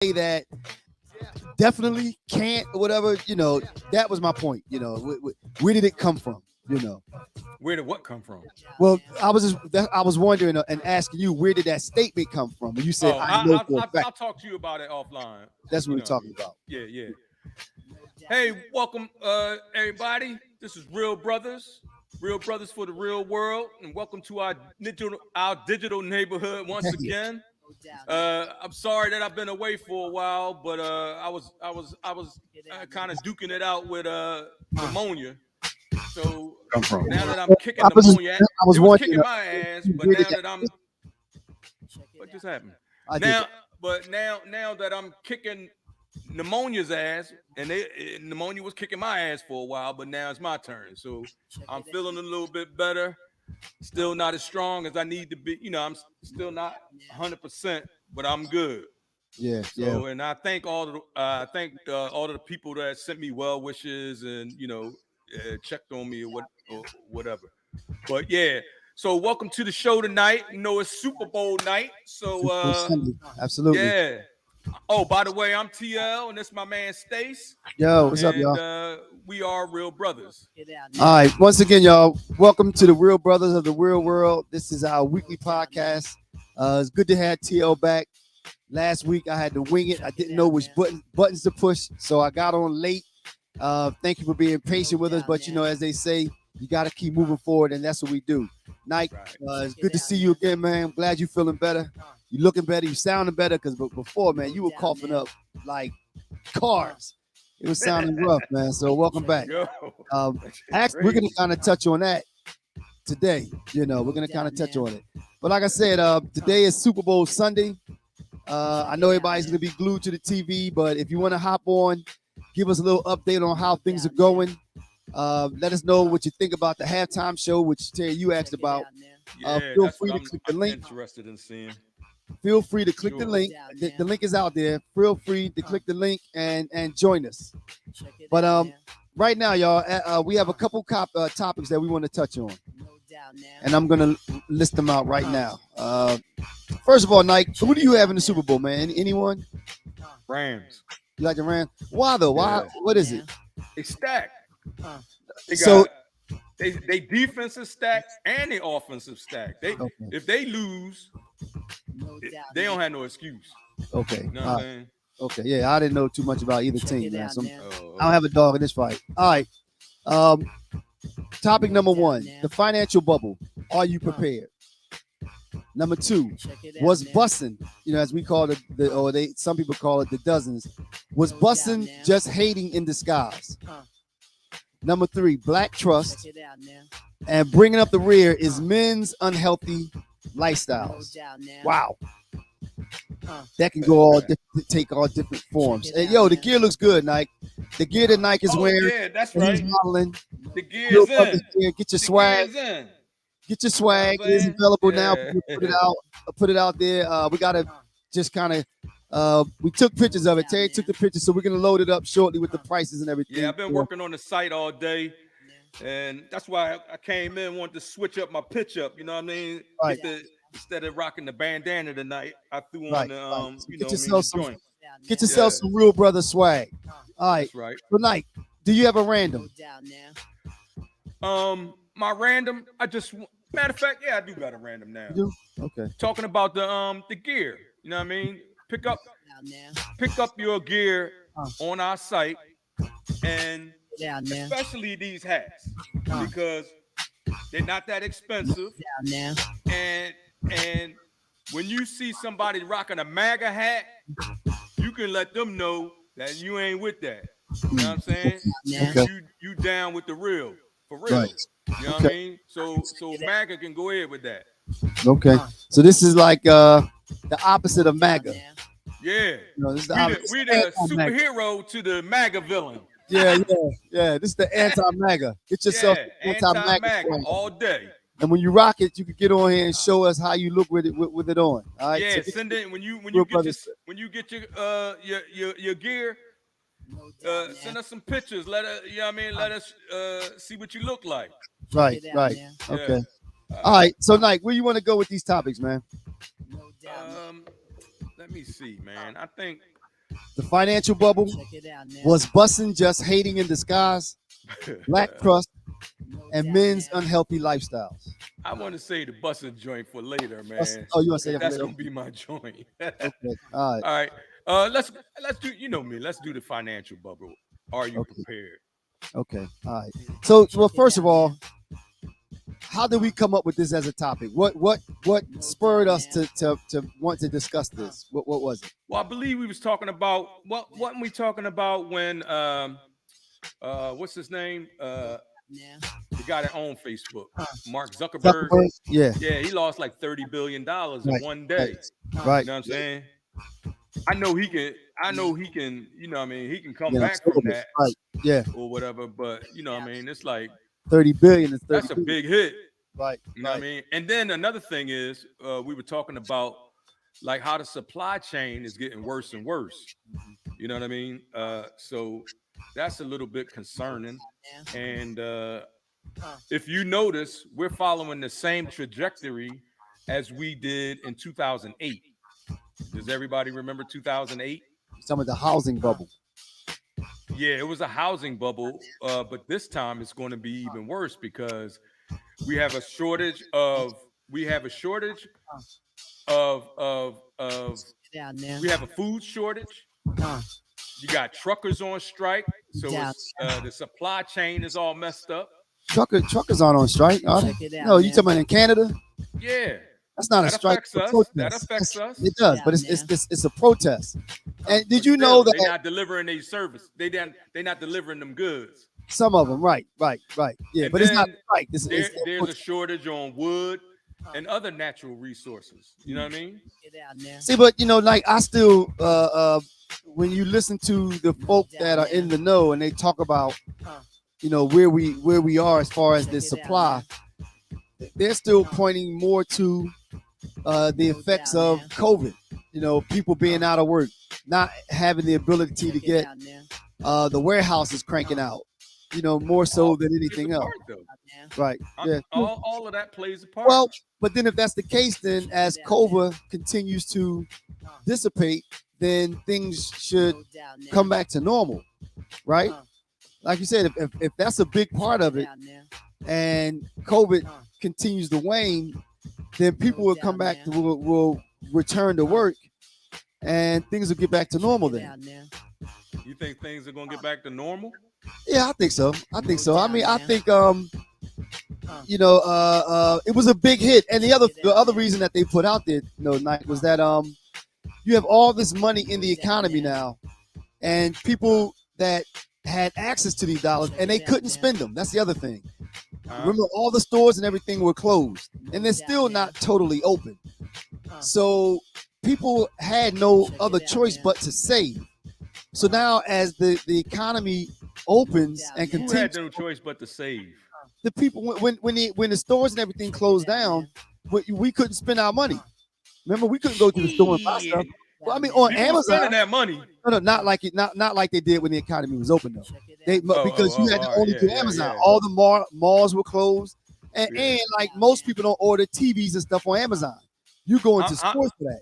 that definitely can't, whatever, that was my point. Where did it come from? Where did what come from? Well, I was wondering and asking you, where did that statement come from? When you said, Oh, I know for a fact. I'll talk to you about it offline. That's what we're talking about. Yeah, yeah. Hey, welcome, everybody. This is Real Brothers for the real world, and welcome to our digital neighborhood once again. I'm sorry that I've been away for a while, but I was kind of duking it out with pneumonia. So now that I'm kicking pneumonia, it was kicking my ass. But now that I'm, what just happened? Now that I'm kicking pneumonia's ass, and pneumonia was kicking my ass for a while, but now it's my turn. So I'm feeling a little bit better. Still not as strong as I need to be. I'm still not 100%, but I'm good. Yeah. So, and I thank all of the people that sent me well wishes and checked on me or whatever. But yeah. So welcome to the show tonight. It's Super Bowl night. So absolutely. Yeah. Oh, by the way, I'm TL, and this is my man Stace. Yo, what's up, y'all? We are Real Brothers. All right, once again, y'all, welcome to the Real Brothers of the Real World. This is our weekly podcast. It's good to have TL back. Last week, I had to wing it. I didn't know which buttons to push, so I got on late. Thank you for being patient with us, but as they say, you got to keep moving forward, and that's what we do. Nike, it's good to see you again, man. I'm glad you're feeling better. You're looking better. You're sounding better because before, man, you were coughing up like cars. It was sounding rough, man. So welcome back. Actually, we're going to kind of touch on that today. We're going to kind of touch on it. But like I said, today is Super Bowl Sunday. I know everybody's going to be glued to the TV, but if you want to hop on, give us a little update on how things are going. Let us know what you think about the halftime show, which Terry, you asked about. Feel free to click the link. Interested in seeing. Feel free to click the link. The link is out there. Feel free to click the link and join us. But right now, y'all, we have a couple topics that we want to touch on, and I'm gonna list them out right now. First of all, Nike, who do you have in the Super Bowl, man? Anyone? Rams. You like the Rams? Why though? Why? Yeah. What is it? They stacked. They defensive stack and the offensive stack. If they lose, they don't have no excuse. Okay. You know what I'm saying? Okay. Yeah, I didn't know too much about either team, man. So I don't have a dog in this fight. All right. Topic number one: the financial bubble. Are you prepared? Number two, was bussin, as we call it, some people call it the dozens. Was bussin just hating in disguise? Number three, black trust and bringing up the rear is men's unhealthy lifestyles. Wow. That can go take all different forms. Hey, yo, the gear looks good, Nike. The gear that Nike is wearing. Yeah, that's right. Modeling. The gear is in. Get your swag. Get your swag. It is available now. Put it out there. We gotta just kind of we took pictures of it. Terry took the pictures, so we're gonna load it up shortly with the prices and everything. Yeah, I've been working on the site all day, and that's why I came in, wanted to switch up my pitch up. You know what I mean? Right. Instead of rocking the bandana tonight, I threw on the get yourself some Real Brother swag. All right. That's right. Good night. Do you have a random? My random, matter of fact, yeah, I do got a random now. You do? Okay. Talking about the gear. You know what I mean? Pick up your gear on our site, and especially these hats, because they're not that expensive. And when you see somebody rocking a MAGA hat, you can let them know that you ain't with that. You know what I'm saying? Okay. You down with the real, for real. Right. You know what I mean? So MAGA can go ahead with that. Okay. So this is like the opposite of MAGA. Yeah. This is we the superhero to the MAGA villain. Yeah. This is the anti-MAGA. Get yourself anti-MAGA all day. And when you rock it, you can get on here and show us how you look with it on. All right. Yeah. So send it when you get your gear. Send us some pictures. Let us see what you look like. Right. Okay. All right. So, Nike, where you want to go with these topics, man? Let me see, man. I think The financial bubble was bussin just hating in disguise, black trust, and men's unhealthy lifestyles. I want to say the bussin joint for later, man. Oh, you want to say that? That's gonna be my joint. Okay. All right. All right. Let's do. You know me. Let's do the financial bubble. Are you Okay. prepared? Okay. All right. So, well, first of all, how did we come up with this as a topic? What spurred us to want to discuss this? What was it? Well, I believe we was talking about what weren't we talking about when what's his name? The guy that owned Facebook, Mark Zuckerberg. Zuckerberg? Yeah. Yeah, he lost like $30 billion in Right. one day. Right. You know what I'm saying? I know he can, you know what I mean, he can come Yeah, back from that right. Yeah. or whatever, but you know what I mean, it's like 30 billion is 30 that's a billion. big hit. Right. You know what I mean? And then another thing is we were talking about like how the supply chain is getting worse and worse. You know what I mean? So that's a little bit concerning. And if you notice, we're following the same trajectory as we did in 2008. Does everybody remember 2008? Some of the housing bubble. Yeah, it was a housing bubble, but this time it's going to be even worse because we have a shortage of we have a food shortage. You got truckers on strike, so the supply chain is all messed up. Truckers aren't on strike, are they? No, you talking about in Canada? Yeah, that's not that a strike. That affects us. It does, but it's a protest. And did you know that they're not delivering a service? They're not delivering them goods. Some of them, right. Yeah, and but it's not right. There's a shortage on wood and other natural resources. You know what I mean? See, but like I still, when you listen to the folk that are in the know and they talk about, where we are as far as the supply, they're still pointing more to the effects of COVID. People being out of work, not having the ability to get the warehouses cranking out. More so than anything else. Right. Yeah. All of that plays a part. Well, but then if that's the case, then as COVID continues to dissipate, then things should come back to normal, right? Like you said, if that's a big part of it, and COVID continues to wane, then people will come back will return to work, and things will get back to normal. Then you think things are gonna get back to normal? Yeah, I think so. I mean, I think it was a big hit, and the other reason that they put out there, Nike, was that you have all this money in the economy now, and people that had access to these dollars and they couldn't spend them. That's the other thing. Remember, all the stores and everything were closed, and they're still not totally open. So people had no other choice but to save. So now, as the economy opens and continues, who had no choice but to save? The people when the stores and everything closed down, we couldn't spend our money. Remember, we couldn't go to the store and buy stuff. Well, I mean, on Amazon, spending that money. No, not like they did when the economy was open though. Because you had to only do Amazon. Yeah. All the malls were closed, and like most people don't order TVs and stuff on Amazon. You go into stores for that.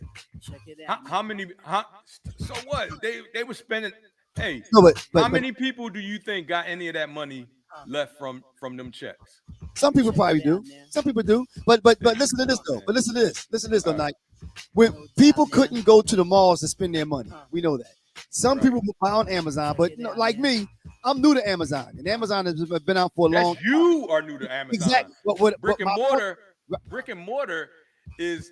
So what? They were spending. Hey, no, but how many people do you think got any of that money left from them checks? Some people probably do. Some people do. But listen to this though. Listen to this though, Nike. When people couldn't go to the malls to spend their money, we know that. Some people will buy on Amazon, but like me, I'm new to Amazon, and Amazon has been out for a long time. You are new to Amazon. Exactly. Brick and mortar is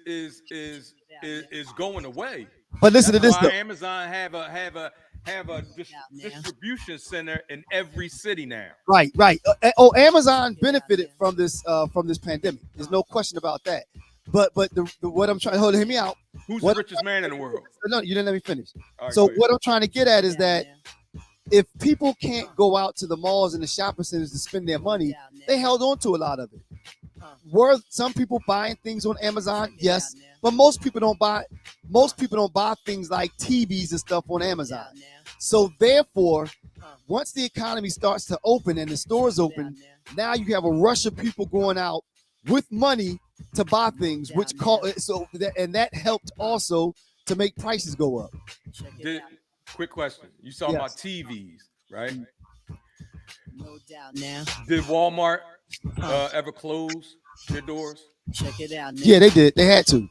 going away. But listen to this though. Amazon have a distribution center in every city now. Right. Amazon benefited from this pandemic. There's no question about that. But what I'm trying to hear me out. Who's the richest man in the world? No, you didn't let me finish. Right, so what I'm trying to get at is that if people can't go out to the malls and the shopping centers to spend their money, they held on to a lot of it. Were some people buying things on Amazon? Yes, but most people don't buy things like TVs and stuff on Amazon. So therefore, once the economy starts to open and the stores open, now you have a rush of people going out with money to buy things, that helped also to make prices go up. quick question. You talking about TVs, right? No doubt now. Did Walmart ever close their doors? Check it out now. Yeah, they did. They had to.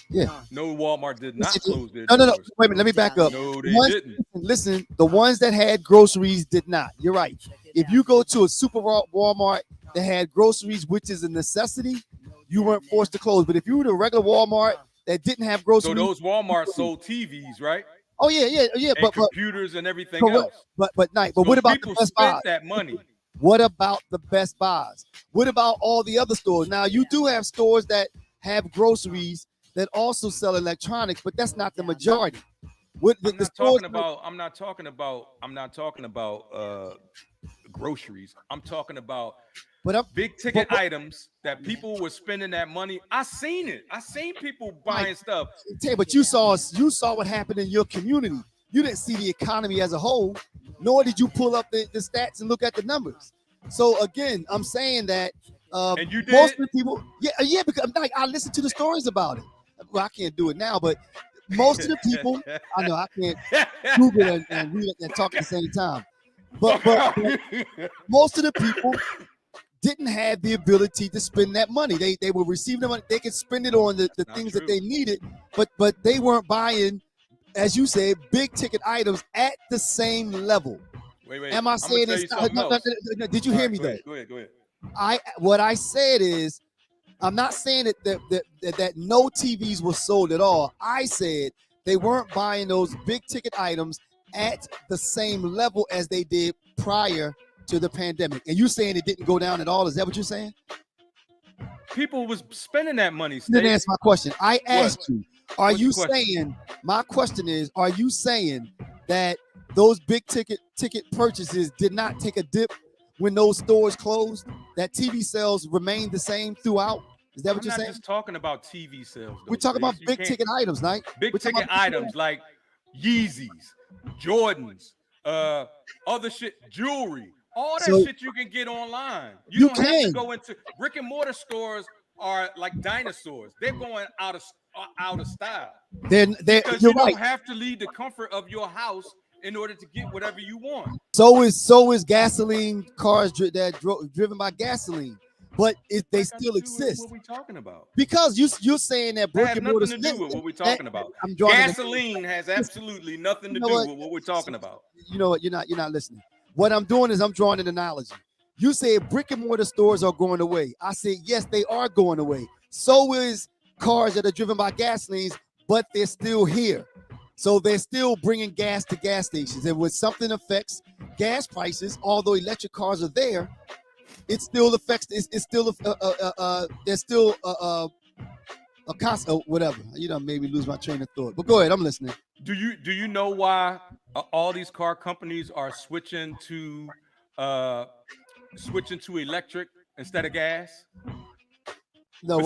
Yeah. No, Walmart did not close their No. doors. Wait a minute. Let me back up. No, The they ones- didn't. Listen, the ones that had groceries did not. You're right. If you go to a super Walmart that had groceries, which is a necessity, you weren't forced to close. But if you were to a regular Walmart that didn't have So groceries, those Walmart sold TVs, right? oh yeah, And but computers and everything correct. else. But So what about the people Best spent Buy? that money? What about the Best Buys? What about all the other stores? Now you do have stores that have groceries that also sell electronics, but that's not the majority. What I'm not talking about groceries. I'm talking about big ticket items that people were spending that money. I seen it. I seen people buying stuff. But you saw what happened in your community. You didn't see the economy as a whole, nor did you pull up the stats and look at the numbers. So again, I'm saying that And you most did? of the people, yeah, because I listen to the stories about it. Well, I can't do it now, but most of the people, I know I can't Google it and read it and talk at the same time. But most of the people didn't have the ability to spend that money. They were receiving the money. They could spend it on the things that they needed, but they weren't buying, as you said, big ticket items at the same level. Wait. Am I saying it's not? No, did you hear me though? Go ahead. What I said is, I'm not saying that no TVs were sold at all. I said they weren't buying those big ticket items at the same level as they did prior to the pandemic. And you saying it didn't go down at all? Is that what you're saying? People was spending that money. You didn't answer my question. I asked you, are you What's the question? saying, my question is, are you saying that those big ticket purchases did not take a dip when those stores closed? That TV sales remained the same throughout? Is that what you're I'm not saying? just talking about TV sales. We're talking about big ticket items, right? Big ticket items like Yeezys, Jordans, other shit, jewelry, all that shit you can get online. You don't have to go into brick and mortar stores. Are like dinosaurs. They're going out of style. Because you don't have to leave the comfort of your house in order to get whatever you want. So is gasoline cars driven by gasoline, but they still exist. What we talking about? Because you're saying that brick and mortar has nothing to do with what we're talking about. Gasoline has absolutely nothing to do with what we're talking about. You know what? You're not listening. What I'm doing is I'm drawing an analogy. You said brick and mortar stores are going away. I said yes, they are going away. So is cars that are driven by gasolines, but they're still here. So they're still bringing gas to gas stations. And when something affects gas prices, although electric cars are there, it still affects. It's still there's still a cost or whatever. Made me lose my train of thought. But go ahead, I'm listening. Do you know why all these car companies are switching to electric instead of gas? No,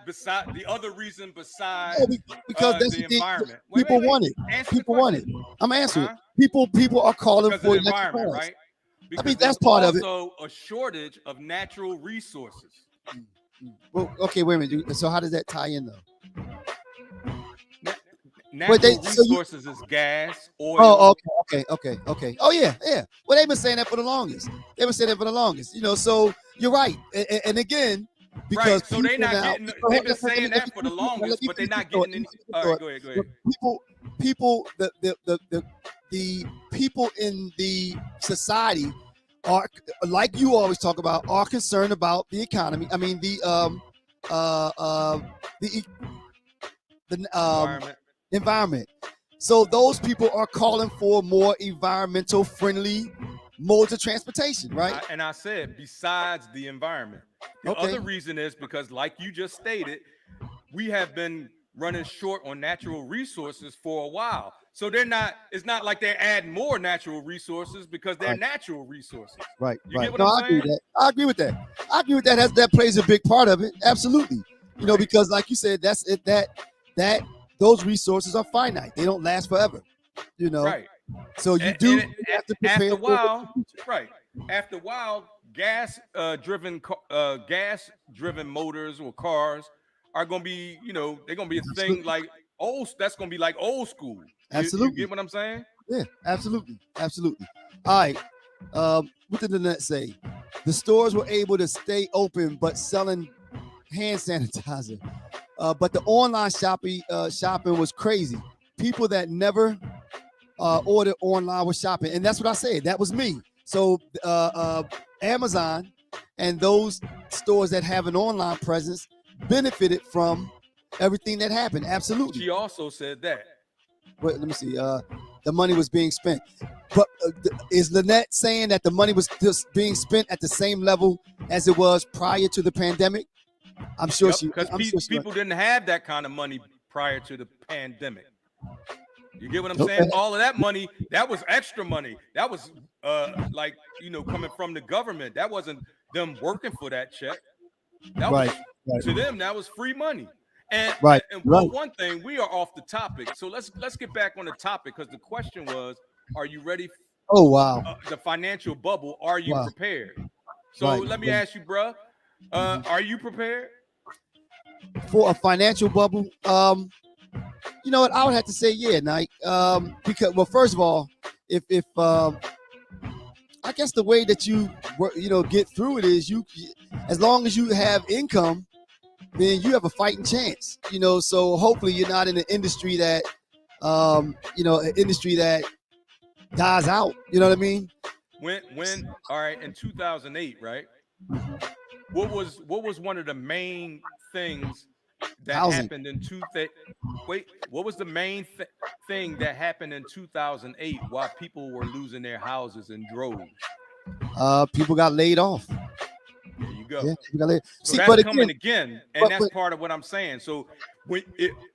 besides the other reason, because that's the environment. People want it. People want it. I'm answering. People are calling for electric cars. Right? I mean, that's part of it. Also, a shortage of natural resources. Well, okay, wait a minute. So how does that tie in though? Natural resources is gas, oil. Oh, okay. Oh, yeah. Well, they've been saying that for the longest. So you're right. And again, because so they're not getting. They've been saying that for the longest, but they're not getting any. All right, go ahead. People, the people in the society are, like you always talk about, are concerned about the economy. I mean, the environment. So those people are calling for more environmental friendly modes of transportation, right? And I said, besides the environment. The other reason is because, like you just stated, we have been running short on natural resources for a while. So it's not like they're adding more natural resources because they're natural resources. Right. Get what I'm saying? I agree with that. That plays a big part of it. Absolutely. Because like you said, that's it, that those resources are finite. They don't last forever. Right. So you have to prepare after a while, right. After a while, gas driven motors or cars are going to be, they're going to be a thing like that's going to be like old school. Absolutely. You get what I'm saying? Yeah, absolutely. Absolutely. All right. What did the net say? The stores were able to stay open, but selling hand sanitizer. But the online shopping was crazy. People that never ordered online were shopping, and that's what I said. That was me. So Amazon and those stores that have an online presence benefited from everything that happened. Absolutely. She also said that. Wait, let me see. The money was being spent. But is Lynette saying that the money was just being spent at the same level as it was prior to the pandemic? I'm sure she. Because people didn't have that kind of money prior to the pandemic. You get what I'm saying? All of that money, that was extra money. That was like, coming from the government. That wasn't them working for that check. That was to them, that was free money. And one thing, we are off the topic. So let's get back on the topic, because the question was, are you ready? Oh, wow. The financial bubble, are you prepared? So let me ask you, bro, are you prepared? For a financial bubble? You know what? I would have to say, yeah, Nike. Because, well, first of all, if I guess the way that you get through it is as long as you have income, then you have a fighting chance. So hopefully you're not in an industry that, an industry that dies out. You know what I mean? When all right, in 2008, right? What was one of the main things that Housing. happened in what was the main thing that happened in 2008 while people were losing their houses in droves? People got laid off. There you go. Yeah, people got laid. So that's coming again, and that's part of what I'm saying. So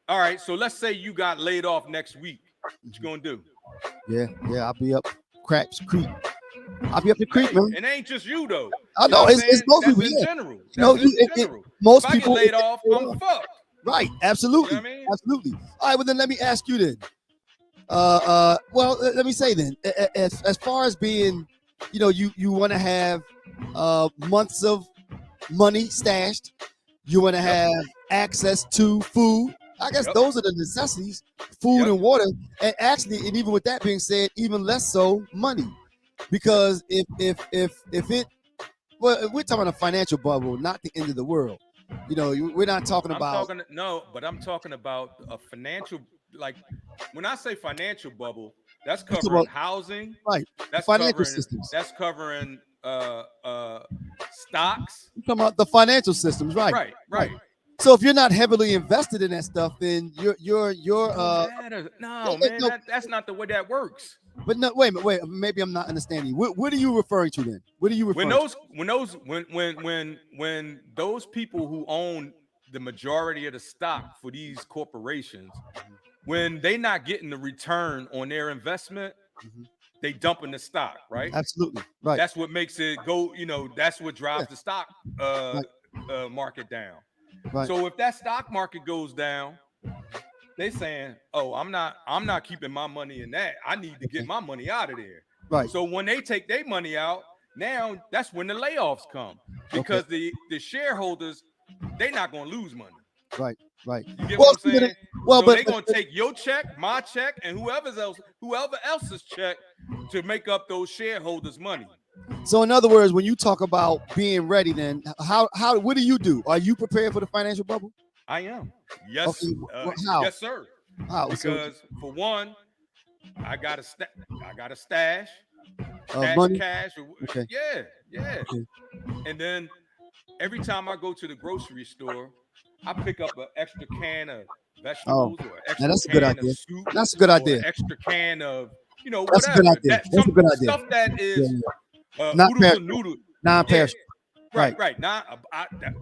all right, so let's say you got laid off next week. What you gonna do? Yeah, I'll be up Craps Creek. I'll be up the creek, man. It ain't just you though. I know it's most people. In general. Most if people I get laid off, I'm fucked. Right, absolutely, You know what I mean? Absolutely. All right, well then let me ask you then. Well, let me say then, as far as being, you want to have months of money stashed, you want to have access to food. I guess those are the necessities, food and water, and actually, and even with that being said, even less so money, because if we're talking about a financial bubble, not the end of the world. We're not talking about. I'm talking about a financial, like when I say financial bubble, that's covering housing, right? That's financial covering systems. That's covering stocks. You're talking about the financial systems, right? Right. So if you're not heavily invested in that stuff, then you're that's not the way that works. But no, wait. Maybe I'm not understanding. What are you referring to then? What are you referring to? When those people who own the majority of the stock for these corporations, when they not getting the return on their investment, they dumping the stock, right? Absolutely, right. That's what makes it go. That's what drives the stock market down. Right. So if that stock market goes down, they saying, "Oh, I'm not keeping my money in that. I need to get my money out of there." Right. So when they take their money out, now that's when the layoffs come, because the shareholders, they're not going to lose money. Right. You get what I'm saying? Well, so but they're going to take your check, my check, and whoever else's check to make up those shareholders' money. So in other words, when you talk about being ready, then what do you do? Are you prepared for the financial bubble? I am. Yes. Okay. How? Yes, sir. How? Because for one, I got a stash money? cash. Okay. Yeah. Okay. And then every time I go to the grocery store, I pick up an extra can of vegetables or extra that's a can good idea. of soup. That's a good idea. Extra can of whatever. That's a good idea. That's a good idea. Stuff that is not noodles. Non-perishable. Right.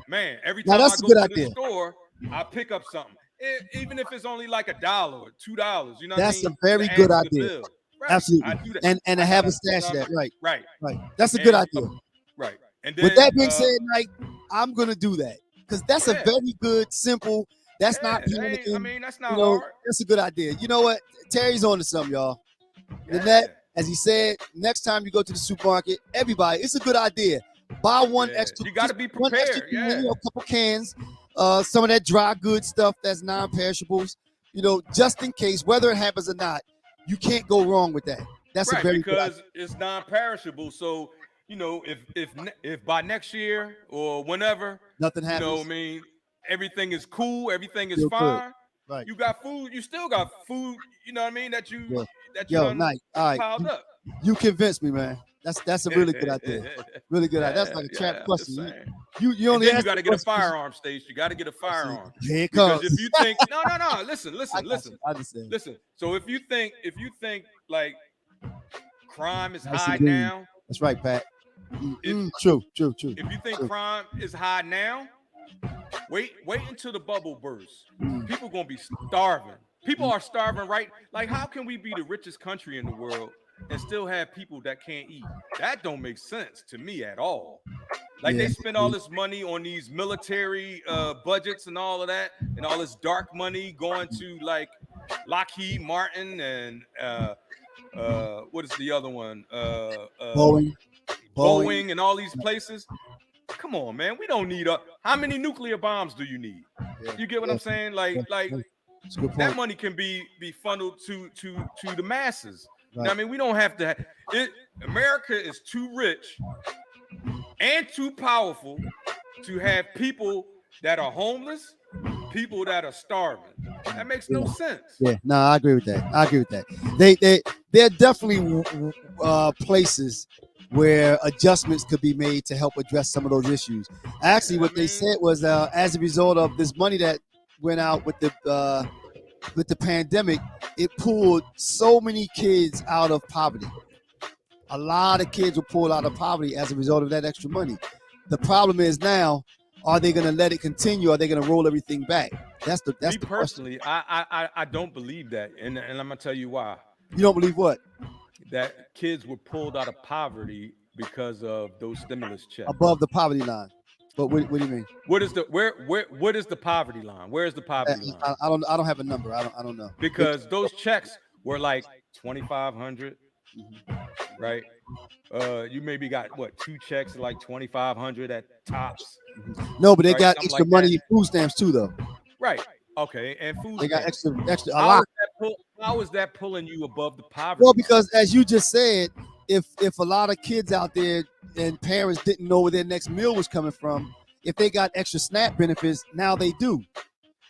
Man, every time I go to the store, I pick up something. Even if it's only like $1 or $2, you know what I mean? That's a very good idea. Right. Absolutely. I do that. And to have a stash of that. Right. That's a good idea. Right. And then, with that being said, like, I'm gonna do that because that's a very good, simple. That's not panicking. I mean, that's not hard. That's a good idea. You know what? Terry's on to something, y'all. Lynette, as he said, next time you go to the supermarket, everybody, it's a good idea. Buy one extra. You got to be prepared. A couple cans, some of that dry good stuff that's non-perishables. Just in case, whether it happens or not, You can't go wrong with that. That's a Right, very because it's non-perishable. So, you know, if by next year or whenever, nothing you happens. know, I mean, everything is cool, everything is Feel good. fine. Right. You got food. You still got food. You know what I mean? That you Yo, done nice. All right. piled up. You convinced me, man. That's a really good idea. Really good idea. That's like a trap I'm just question. saying. You And only then you asked got to the get a question 'cause firearm, Stace. You got to get a firearm. Here it Because comes. if you think no, listen. I understand. Listen. So if you think like crime is Nice high and green. now, That's right, Pat. If- True. if you think True. crime is high now, wait until the bubble bursts. People gonna be starving. People are starving, right? Like, how can we be the richest country in the world and still have people that can't eat? That don't make sense to me at all. Like, they spend all this money on these military budgets and all of that, and all this dark money going to like Lockheed Martin and what is the other one? Boeing and all these places. Come on, man. We don't need how many nuclear bombs do you need? You get what I'm saying? Like that money can be funneled to the masses. Right. Now, I mean, we don't have to America is too rich and too powerful to have people that are homeless, people that are starving. That makes no sense. Yeah, no, I agree with that. There are definitely places where adjustments could be made to help address some of those issues. Actually, what they said was as a result of this money that went out with the pandemic, it pulled so many kids out of poverty. A lot of kids were pulled out of poverty as a result of that extra money. The problem is now, are they going to let it continue? Are they going to roll everything back? That's the personally, I don't believe that, and I'm gonna tell you why. You don't believe what? That kids were pulled out of poverty because of those stimulus checks above the poverty line. But what do you mean? What is the poverty line? Where is the poverty line? I don't have a number. I don't know. Because those checks were like $2,500, right? You maybe got what, 2 checks like $2,500 at tops. No, but they got Something extra like money that. in food stamps too, though. Right. Okay. And food They got stamps. extra a lot. How is that pulling you above the poverty? Well, because as you just said, if a lot of kids out there and parents didn't know where their next meal was coming from, if they got extra SNAP benefits, now they do.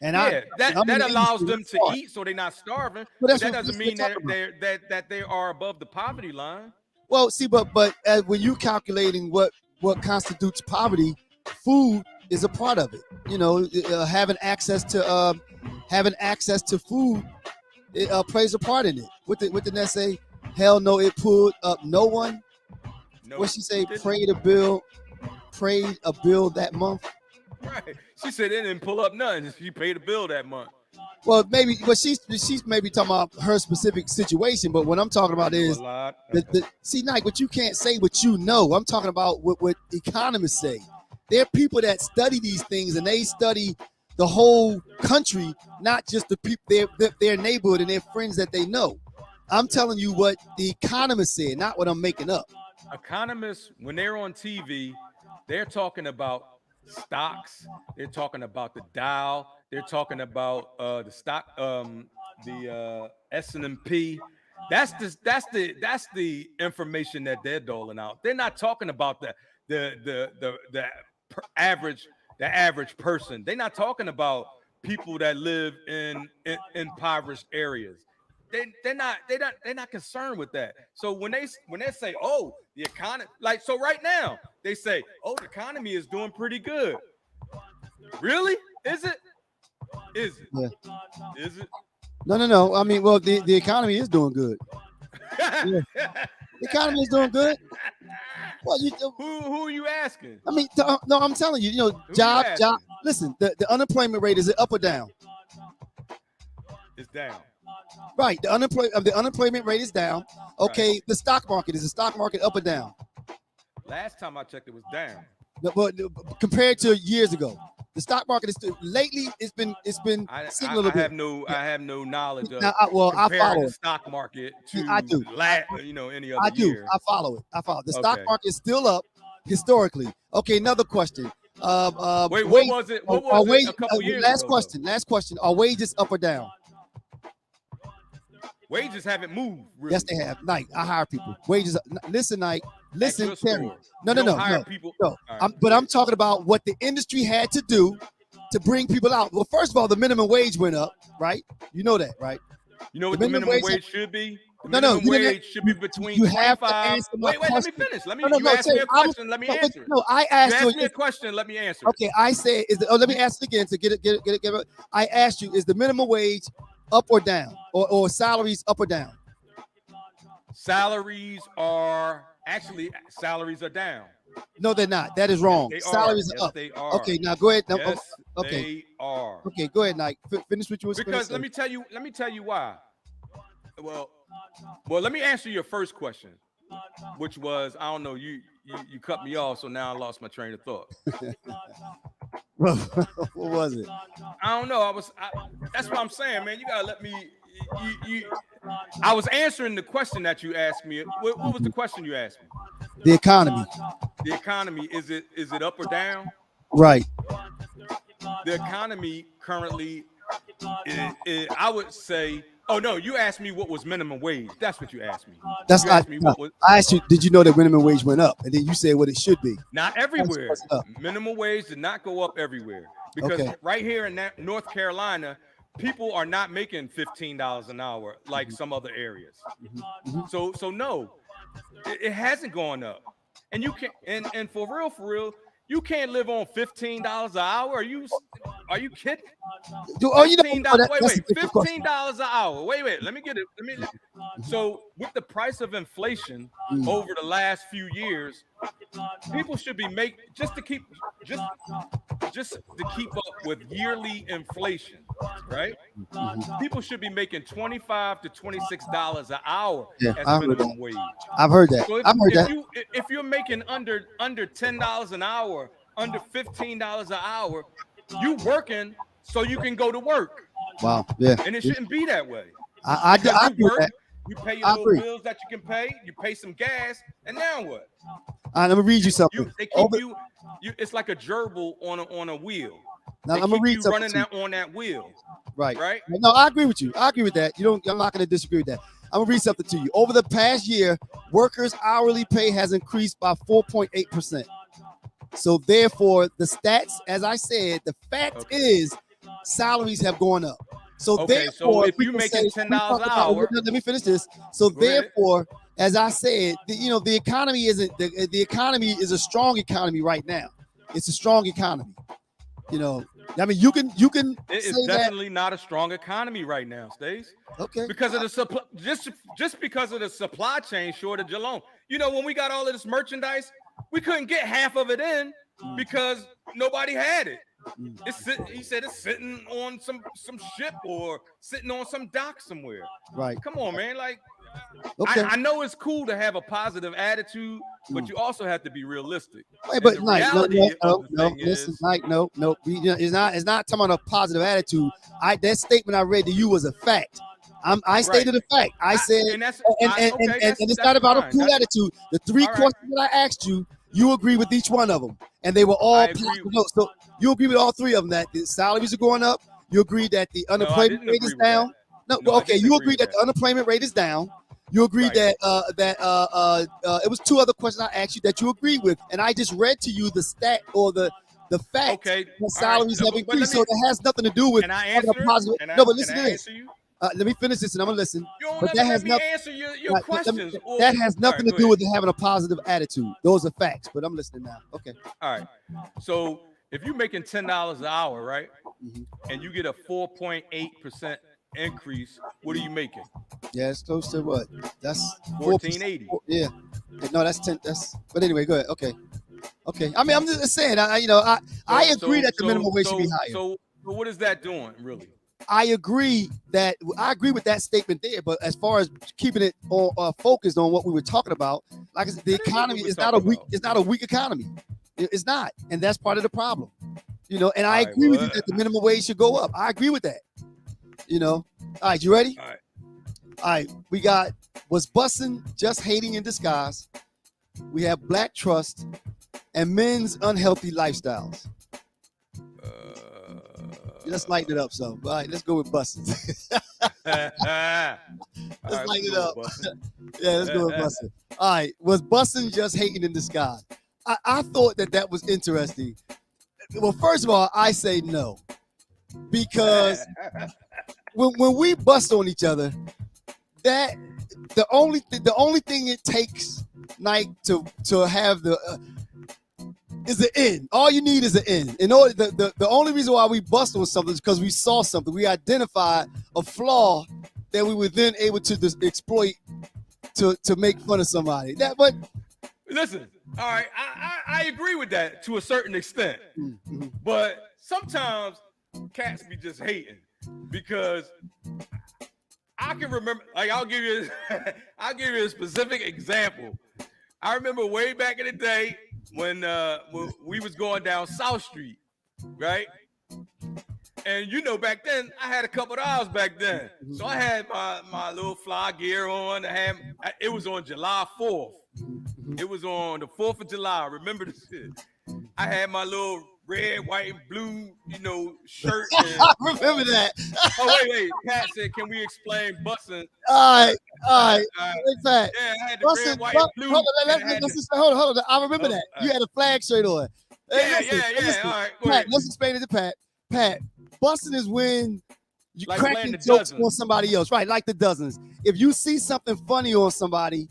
And that allows them to eat, so they're not starving. But that doesn't mean that they are above the poverty line. Well, see, but when you calculating what constitutes poverty, food is a part of it. You know, having access to food, it plays a part in it. What did that say? Hell no, it pulled up no one. No, what she say? Prayed a bill that month. Right. She said it didn't pull up nothing. She paid a bill that month. Well, maybe, but she's maybe talking about her specific situation. But what I'm talking about is see, Nike. But you can't say what you know. I'm talking about what economists say. There are people that study these things, and they study the whole country, not just the people, their neighborhood and their friends that they know. I'm telling you what the economists said, not what I'm making up. Economists, when they're on TV, they're talking about stocks. They're talking about the Dow. They're talking about the stock, the S&P. That's the information that they're doling out. They're not talking about the average person. They're not talking about people that live in impoverished areas. They're not concerned with that. So when they say, oh, the economy, like, so right now they say, oh, the economy is doing pretty good. Really? Is it? Yeah. Is it? No. I mean, well, the economy is doing good. Yeah. The economy is doing good. Well, who are you asking? I mean, no, I'm telling you, job. Listen, the unemployment rate, is it up or down? It's down. Right. The unemployment rate is down. Okay. Right. The stock market, is the stock market up or down? Last time I checked, it was down. But compared to years ago, the stock market is lately it's been I have no knowledge of. I follow the stock market to I do. Any other year. I follow it. The stock market is still up historically. Okay, another question. Wait, what was it? What was it a couple years ago? Last question. Are wages up or down? Wages haven't moved. Really. Yes, they have. Nike, I hire people. Wages. Listen, Nike. Listen, your Terry. store. No, You no, don't no, hire no. people. No. All right. But I'm talking about what the industry had to do to bring people out. Well, first of all, the minimum wage went up, right? You know that, right? You know what The the minimum minimum wage- wage should be? The No, no, minimum you didn't- wage should be between you have to 25. answer my Wait, let me question. finish. Let me. No, You asked me Terry, a question. Let me no, answer. No, I You asked asked me a question. Let me answer. Okay, I said, let me ask it again to get it. I asked you, is the minimum wage up or down, or salaries up or down? Salaries are down. No, they're not. That is wrong. They Salaries are. are up. Yes, they are. Okay, now go ahead. Yes, Okay, they are. okay, go ahead, Nike. Finish what you were Because saying. let me tell you why. Well, let me answer your first question, which was, I don't know, you cut me off, so now I lost my train of thought. What was it? I don't know. That's what I'm saying, man. You gotta let me. I was answering the question that you asked me. What was the question you asked me? The economy. The economy, is it up or down? Right. The economy currently, I would say. Oh no, you asked me what was minimum wage. That's what you asked me. That's you asked me what was. I asked you, did you know that minimum wage went up? And then you said what it should be. Not everywhere. What's up? Minimum wage did not go up everywhere, because right here in North Carolina, people are not making $15 an hour like some other areas. So no, it hasn't gone up. And you can't. And for real, you can't live on $15 an hour. Are you kidding? $15, wait, $15 an hour. Wait, let me get it. So with the price of inflation over the last few years, people should be just to keep up with yearly inflation, right? People should be making $25 to $26 an hour as minimum wage. I've heard that. So I've heard that. If you're making under $10 an hour, under $15 an hour, you working so you can go to work. Wow. Yeah. And it shouldn't be that way. I agree with that. You pay your little bills that you can pay. You pay some gas, and now what? Let me read you something. They keep you. It's like a gerbil on a wheel. Now I'm gonna read something. Running on that wheel. Right. No, I agree with you. I agree with that. I'm not gonna disagree with that. I'm gonna read something to you. Over the past year, workers' hourly pay has increased by 4.8%. So therefore, the stats, as I said, the fact is salaries have gone up. So therefore, so if you're making $10 an hour, let me finish this. So therefore, as I said, the economy isn't the economy is a strong economy right now. It's a strong economy. I mean, you can. It is definitely not a strong economy right now, Stace. Okay. Because of the supply, just because of the supply chain shortage alone. When we got all of this merchandise, we couldn't get half of it in because nobody had it. He said it's sitting on some ship or sitting on some dock somewhere. Right. Come on, man. Like, okay. I know it's cool to have a positive attitude, but you also have to be realistic. Wait, but no. Listen, Mike, no. It's not talking about a positive attitude. That statement I read to you was a fact. I stated a fact. I said, and it's not about a cool attitude. The three questions that I asked you, you agree with each one of them, and they were all positive notes. So you agree with all three of them that the salaries are going up. You agree that the unemployment rate is down. You agree that the unemployment rate is down. You agree that it was two other questions I asked you that you agree with, and I just read to you the stat or the fact that salaries have increased. So it has nothing to do with positive. No, but listen to this. Let me finish this, and I'm gonna listen. But that has nothing. Answer your questions. That has nothing to do with having a positive attitude. Those are facts. But I'm listening now. Okay. All right. So if you're making $10 an hour, right, and you get a 4.8% increase, what are you making? Yeah, it's close to what? That's $14.80. Yeah. No, that's 10. But anyway, go ahead. Okay. I mean, I'm just saying. I agree that the minimum wage should be higher. So what is that doing, really? I agree with that statement there, but as far as keeping it focused on what we were talking about, like I said, the economy is not a weak economy. It's not, and that's part of the problem. And I agree with you that the minimum wage should go up. I agree with that. All right, you ready? All right. We got was bussin' just hating in disguise. We have black trust and men's unhealthy lifestyles. Let's lighten it up some. All right, let's go with bussin'. Let's Let's light it up. Yeah, let's go with bussin. All right, was bussin just hating in disguise? I thought that was interesting. Well, first of all, I say no, because when we bust on each other, that the only thing it takes, like, to have the is the end. All you need is the end. In order, the only reason why we bust on something is because we saw something. We identified a flaw that we were then able to exploit to make fun of somebody. But listen, all right, I agree with that to a certain extent, but sometimes cats be just hating, because I can remember. Like, I'll give you a specific example. I remember way back in the day when we was going down South Street, right? And back then I had a couple of dollars back then, so I had my little fly gear on. It was on July 4th. It was on the 4th of July. Remember this shit? I had my little red, white, and blue, shirt. And, I remember that. Oh, wait. Pat said, "Can we explain bussin'?" All right. Pat. Yeah, I had the Bussin', red, white, and blue. Hold on. I remember that. You had a flag shirt on. Yeah. Listen. All right, Pat, let's explain it to Pat. Pat, bussin' is when you like cracking jokes on somebody else, right? Like the dozens. If you see something funny on somebody,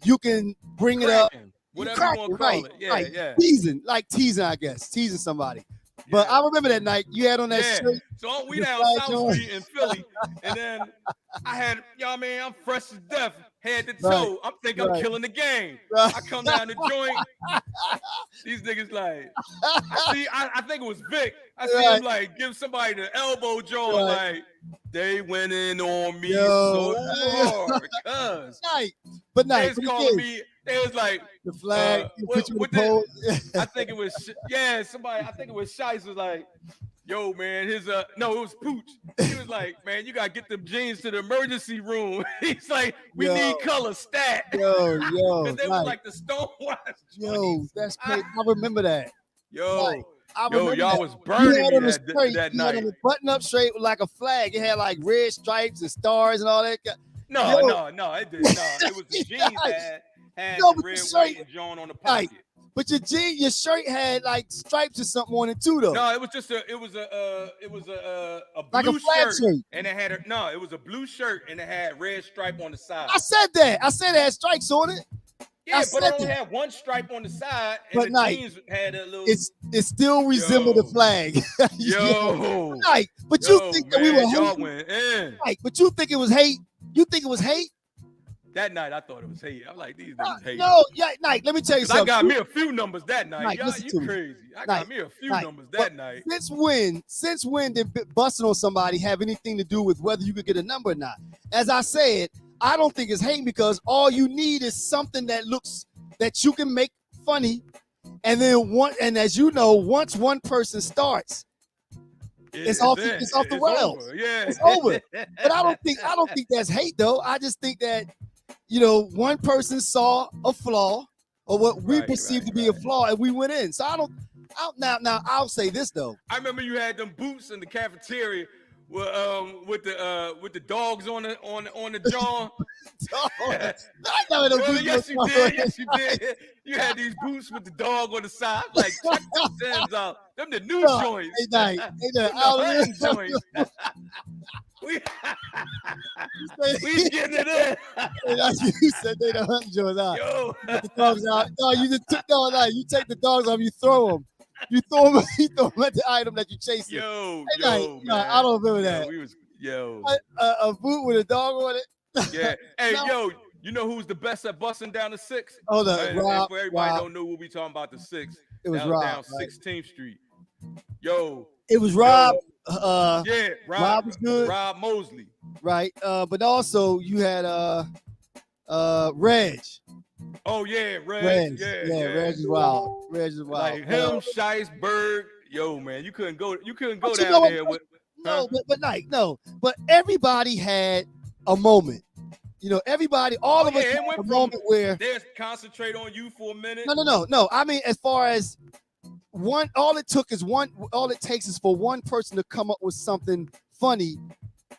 you can bring it up. Whatever you want to call it. Yeah. Teasing, I guess. Teasing somebody. But I remember that night you had on that shirt. So we down South Street in Philly, and then I had, I'm fresh as death, head to toe. I'm thinking I'm killing the game. I come down the joint. These niggas like, I think it was Vic. I see him like give somebody the elbow joint, like, they went in on me so hard. But they was calling me. They was like the flag. I think it was somebody. I think it was Shice was like, "Yo, man, no, it was Pooch." He was like, "Man, you gotta get them jeans to the emergency room." He's like, "We need color stat." Yo, because they were like the Stonewatch. Yo, that's crazy. I remember that. Y'all was burning me that night. Had a button-up shirt with like a flag. It had like red stripes and stars and all that. No, it didn't. No, it was the jeans that had the red, white, and John on the pocket. But your shirt had like stripes or something on it too, though. No, it was just a blue like a flag shirt. And it had it was a blue shirt and it had red stripe on the side. I said that. I said it had stripes on it. Yeah, but it only had one stripe on the side, and the jeans had a little. It still resembled the flag. But you think that we were y'all went in. But you think it was hate? You think it was hate? That night, I thought it was hate. I'm like, these niggas hate. No, Nike, let me tell you something. I got me a few numbers that night. Nike, Y'all, you crazy. I got me a few numbers that night. Since when did busting on somebody have anything to do with whether you could get a number or not? As I said, I don't think it's hate, because all you need is something that you can make funny, and then as you know, once one person starts, it's off the rails. Yeah, it's over. But I don't think that's hate, though. I just think that one person saw a flaw, or what we perceived to be a flaw, and we went in. So now I'll say this though. I remember you had them boots in the cafeteria with the dogs on the jaw. Yes, you did. You had these boots with the dog on the side. Like, check these ends out. Them the new joints. Joints. We getting it in. You said they the hunting joints out. Yo. Put the dogs out. No, you just took you take the dogs off. You throw them. You throw them at the item that you chase. Man. I don't remember that. A boot with a dog on it. Yeah. Hey, you know who's the best at busting down the 6? Hold up, Rob. For everybody don't know what we talking about, the 6. It was Rob, down 16th Street. It was Rob. Rob was good. Rob Mosley. Right. But also you had Reg. Oh yeah, Reg. Yeah, Reg is wild. Like him, Shiceberg. Yo, man, you couldn't go down there with. But everybody had a moment. Everybody, all of us had a moment where they concentrate on you for a minute. No. I mean, as far as all it takes is for one person to come up with something funny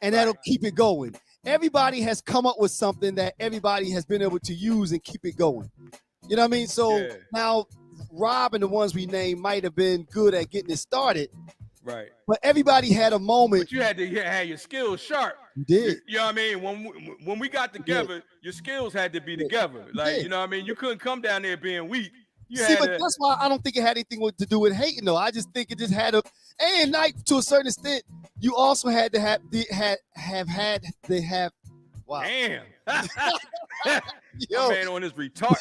and that'll keep it going. Everybody has come up with something that everybody has been able to use and keep it going. You know what I mean? So now Rob and the ones we named might have been good at getting it started. Right. But everybody had a moment. But you had to have your skills sharp. You did. You know what I mean? When we got together, your skills had to be together. Like, you know what I mean? You couldn't come down there being weak. But that's why I don't think it had anything to do with hating, though. I just think it just had and like to a certain extent, you also had to have wow. Damn. Yo, man on this retard.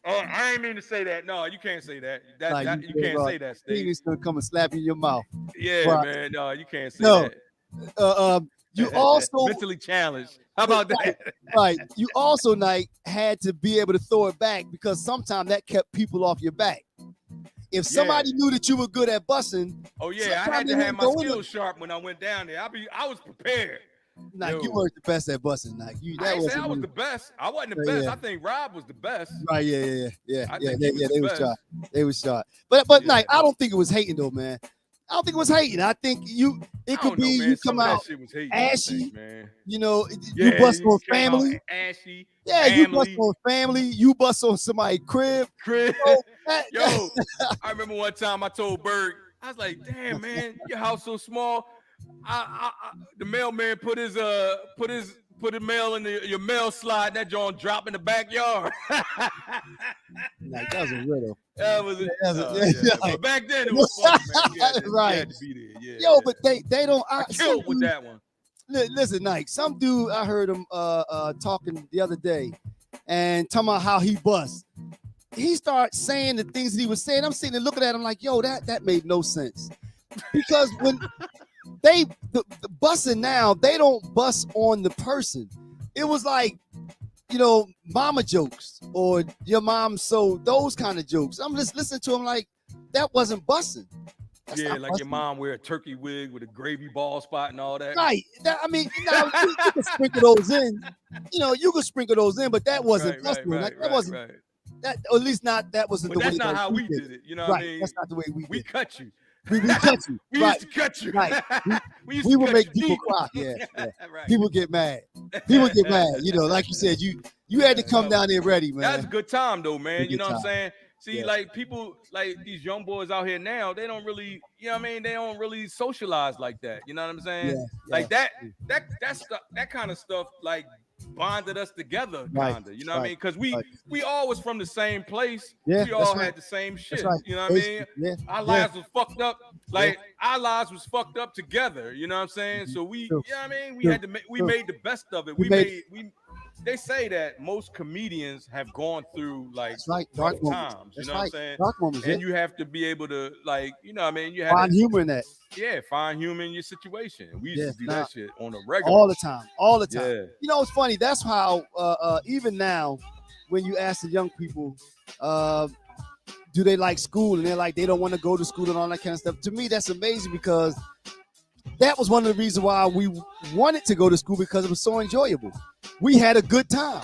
Oh, I ain't mean to say that. No, you can't say that. You can't say that. He's gonna come and slap you in your mouth. Yeah, right. Man. No, you can't say that. You also mentally challenged. How about that? Right. You also had to be able to throw it back because sometimes that kept people off your back. If somebody knew that you were good at busing, I had to have my skills sharp when I went down there. I was prepared. You weren't the best at busing. I didn't say I was the best. I wasn't the best. I think Rob was the best. Right? Yeah. They were sharp. They were sharp. But I don't think it was hating though, man. I don't think it was hating. I think it could be you come out ashy, man. You know, you bust on family. Ashy. Yeah, family. You bust on family. You bust on somebody's crib. Yo, I remember one time I told Berg, I was like, damn, man, your house so small. The mailman put the mail in your mail slide. That joint drop in the backyard. That was a riddle. But back then it was fun, man. You had to be there. Yo, but they don't. I killed with that one. Listen, Nike. Some dude I heard him talking the other day, and talking about how he busts. He started saying the things that he was saying. I'm sitting there looking at him like, yo, that made no sense, because when the busing now, they don't bust on the person. It was like, you know, mama jokes or your mom, so those kind of jokes. I'm just listening to him like that wasn't busting. Like busting. Your mom wear a turkey wig with a gravy ball spot and all that. Right. You can sprinkle those in. You know, you could sprinkle those in, but that wasn't busting. That wasn't. That, or at least not. That wasn't but the that's way. That's not how we did it. You know what I mean? That's not the way we cut you. We cut you. We used to cut you. Right. We would make people cry. Yeah. Right. People get mad. People get mad. You know, like you said, you had to come down there ready, man. That's a good time though, man. You know what I'm saying? See, like people, like these young boys out here now, they don't really, you know what I mean? They don't really socialize like that. You know what I'm saying? Like that kind of stuff, like bonded us together, kinda. You know what I mean? Because we all was from the same place. We all had the same shit. You know what I mean? Our lives was fucked up. Like our lives was fucked up together. You know what I'm saying? So you know what I mean? We made the best of it. They say that most comedians have gone through like dark times. You know what I'm saying? Dark moments, and you have to be able to, like, you know what I mean? You have find humor in that. Yeah, find humor in your situation. We used to do that shit on a regular. All the time. Yeah. You know, it's funny. That's how even now, when you ask the young people, do they like school? And they're like, they don't want to go to school and all that kind of stuff. To me, that's amazing, because that was one of the reasons why we wanted to go to school, because it was so enjoyable. We had a good time.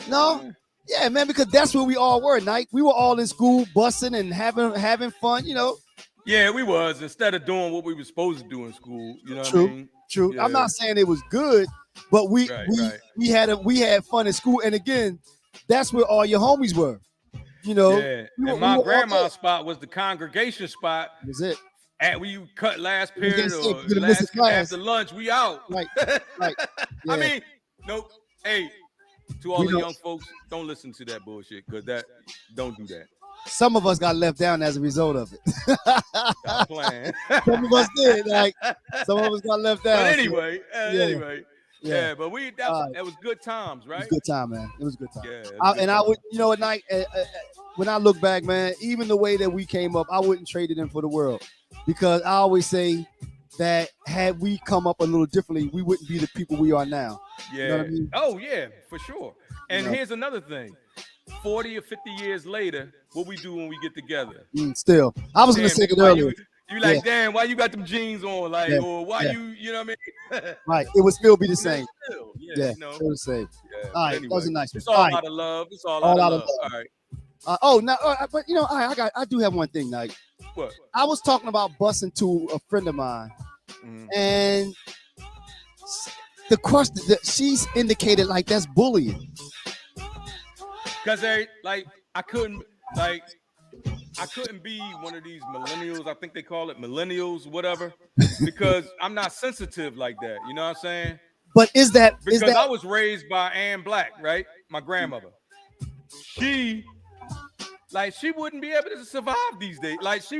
No? Yeah, man, because that's where we all were, Nike. We were all in school, busting and having fun, you know. Yeah, we was, instead of doing what we were supposed to do in school. You know what I mean? True. Yeah. I'm not saying it was good, but we had fun in school. And again, that's where all your homies were. You know. Yeah. And my grandma's spot was the congregation spot. Was it? When you cut last period or last after lunch, we out. Right. Yeah. I mean, nope. Hey, to all the young folks, don't listen to that bullshit, because don't do that. Some of us got left down as a result of it. Stop playing. Some of us did. Like, some of us got left down. But anyway, but that was good times, right? It was good time, man. It was a good time. Yeah, I would, you know, at night, when I look back, man, even the way that we came up, I wouldn't trade it in for the world, because I always say that had we come up a little differently, we wouldn't be the people we are now. Yeah. You know what I mean? Oh yeah, for sure. And here's another thing: 40 or 50 years later, what we do when we get together? Still, I was going to say it earlier. You like, damn, why you got them jeans on? Like, or why you know what I mean? Right. It would still be the same. Still, you know? Still the same. Yeah. All right. Anyway, that was a nice one. It's all out of love. It's all out of love. All right. But you know, I do have one thing, like, what? I was talking about busing to a friend of mine, and the question that she's indicated like that's bullying. Because I couldn't be one of these millennials. I think they call it millennials, whatever, because I'm not sensitive like that. You know what I'm saying? But Because I was raised by Ann Black, right? My grandmother. She wouldn't be able to survive these days. She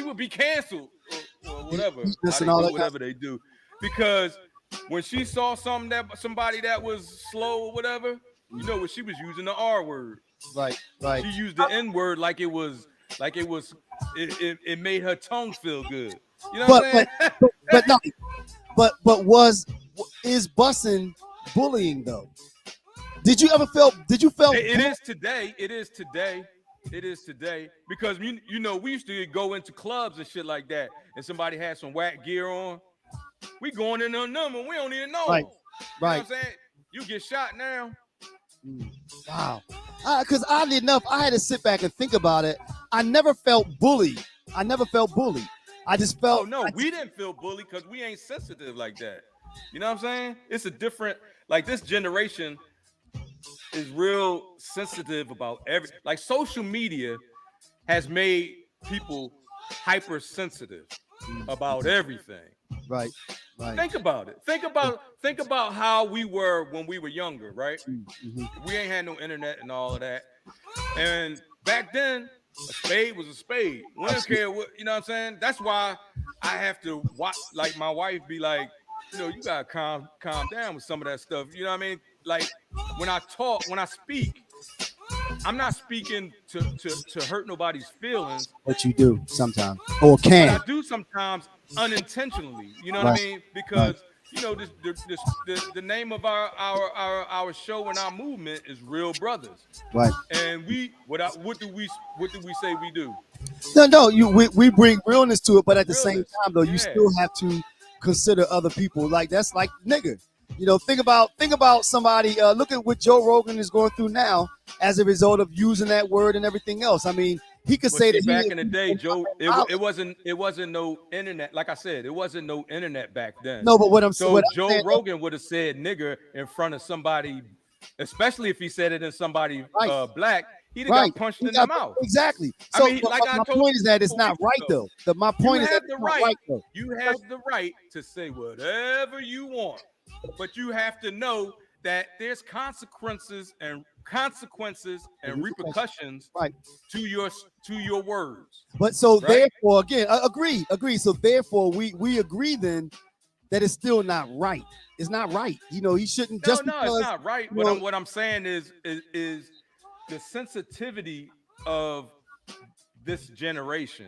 would be canceled or whatever. Whatever they do. Because when she saw somebody that was slow or whatever, you know what, she was using the R word. Right. She used the N word like it made her tongue feel good. You know what I'm saying? Is bussin bullying though? Did you feel it is today because you know we used to go into clubs and shit like that, and somebody had some whack gear on, we going in on them and we don't even know. Right. You know what I'm saying? You get shot now. Wow. Because oddly enough, I had to sit back and think about it. I never felt bullied. I just felt. We didn't feel bullied because we ain't sensitive like that. You know what I'm saying? It's a different, this generation is real sensitive about social media has made people hypersensitive about everything. Right. Think about it. Think about how we were when we were younger, right? We ain't had no internet and all of that. And back then, a spade was a spade. We don't care what, you know what I'm saying? That's why I have to watch, my wife be like, you gotta calm down with some of that stuff. You know what I mean? When I speak, I'm not speaking to hurt nobody's feelings. What you do sometimes, or can. But I do sometimes unintentionally. You know what I mean? Because the name of our show and our movement is Real Brothers. Right. And what do we say we do? No. We bring realness to it, but at the same time, though, you still have to consider other people. That's like nigga. Think about somebody. Look at what Joe Rogan is going through now as a result of using that word and everything else. I mean, he could say that back in the day, Joe, it wasn't no internet. Like I said, it wasn't no internet back then. No, but Joe Rogan would have said nigger in front of somebody, especially if he said it in somebody black. He'd have got punched in the mouth. Exactly. So my point is that it's not right though. My point is that it's not right though. You have the right to say whatever you want, but you have to know that there's consequences and repercussions to your words. But so therefore, again, agree. So therefore, we agree then that it's still not right. It's not right. He shouldn't because, it's not right. But what I'm saying is the sensitivity of this generation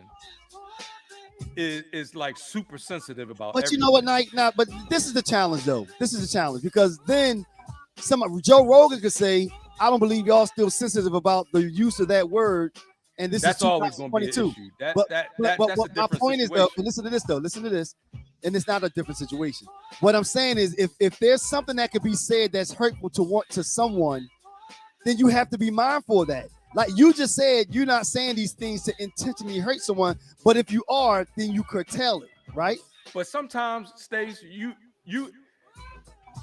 is super sensitive about. But everything. You know what, but this is the challenge though. This is the challenge because then Joe Rogan could say, I don't believe y'all still sensitive about the use of that word, and that's always going to be an issue. That's my point is though. Listen to this, and it's not a different situation. What I'm saying is, if there's something that could be said that's hurtful to someone, then you have to be mindful of that. Like you just said, you're not saying these things to intentionally hurt someone, but if you are, then you curtail it, right? But sometimes, Stace,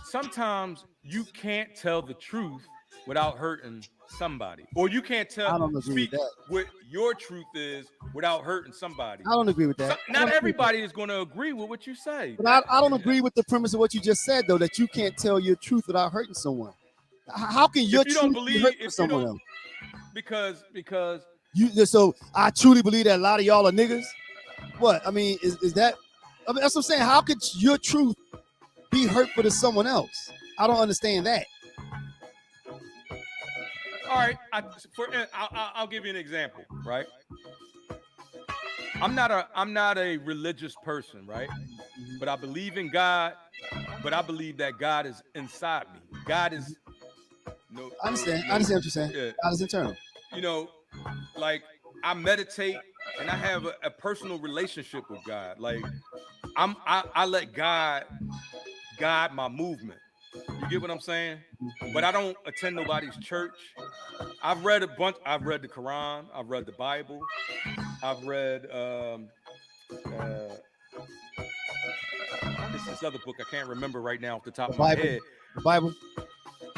sometimes you can't tell the truth without hurting somebody, or you can't speak what your truth is without hurting somebody. I don't agree with that. Not everybody is going to agree with what you say. But I don't agree with the premise of what you just said, though, that you can't tell your truth without hurting someone. How can your truth be hurting someone else? Because so I truly believe that a lot of y'all are niggas. What I mean is that that's what I'm saying. How could your truth be hurtful to someone else? I don't understand that. All right, I'll give you an example, right? I'm not a religious person, right? But I believe in God. But I believe that God is inside me. God is. I understand what you're saying. Yeah. God is internal. I meditate and I have a personal relationship with God. I let God guide my movement. You get what I'm saying? But I don't attend nobody's church. I've read a bunch. I've read the Quran. I've read the Bible. I've read it's this other book I can't remember right now off the top The of my Bible? head. The Bible?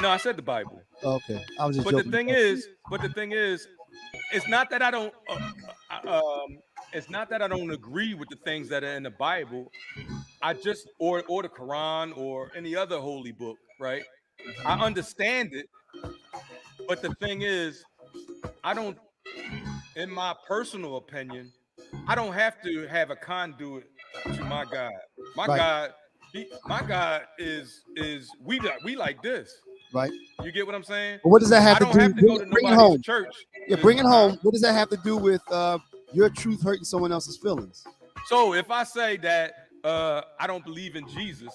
No, I said the Bible. Okay, I was just But the joking. thing is, it's not that I don't. It's not that I don't agree with the things that are in the Bible. I just or the Quran or any other holy book, right? I understand it, but the thing is, I don't. In my personal opinion, I don't have to have a conduit to my God. My Right. God, my God is we like this. Right. You get what I'm saying? But what does that have I to don't do? have to Bring, go to bring it nobody's home. church. Yeah, bring it home. What does that have to do with your truth hurting someone else's feelings? So if I say that I don't believe in Jesus,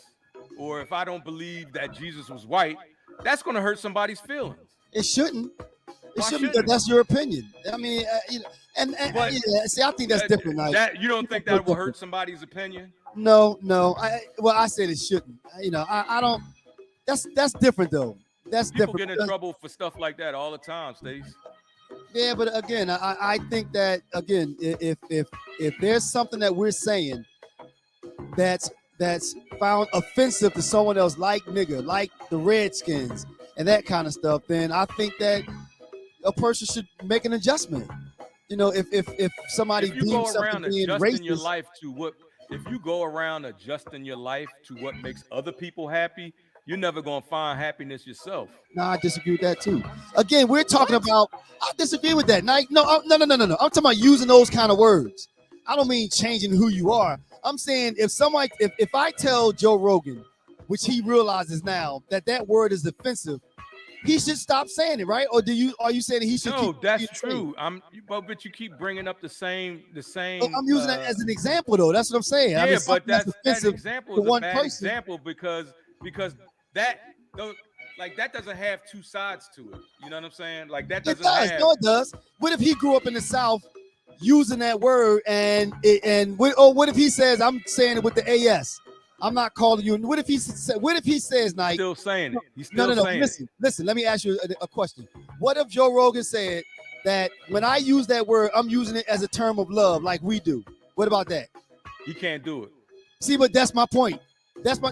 or if I don't believe that Jesus was white, that's going to hurt somebody's feelings. It shouldn't. It Why shouldn't. shouldn't it? That's your opinion. I mean, you know, and But yeah. See, I think that's different. Like, that you don't think that's that will different. hurt somebody's opinion? No. I said it shouldn't. You know, I don't. That's different though. That's People different. get in because- trouble for stuff like that all the time, Stace. Yeah, but again, I think that again, if there's something that we're saying that's found offensive to someone else, like nigger, like the Redskins, and that kind of stuff, then I think that a person should make an adjustment. You know, if somebody If you go deems around something being adjusting your racist, life to what, if you go around adjusting your life to what makes other people happy, you're never gonna find happiness yourself. no, I disagree with that too. Again, we're talking What? about. I disagree with that. No, no. I'm talking about using those kind of words. I don't mean changing who you are. I'm saying if I tell Joe Rogan, which he realizes now that word is offensive, he should stop saying it, right? Or are you saying he should? No, keep that's saying it? true. But you keep bringing up the same. Oh, I'm using that as an example, though. That's what I'm saying. Yeah, I mean, but something that's that offensive example to is a one bad person. example because that like that doesn't have two sides to it. You know what I'm saying? Like that It doesn't does. have. No, it does. What if he grew up in the South using that word what if he says I'm saying it with the AS? I'm not calling you. What if he says, Nike? Still saying it. He's No, still no, no. saying Listen. Let me ask you a question. What if Joe Rogan said that when I use that word, I'm using it as a term of love, like we do? What about that? it. He can't do it. See, but that's my point.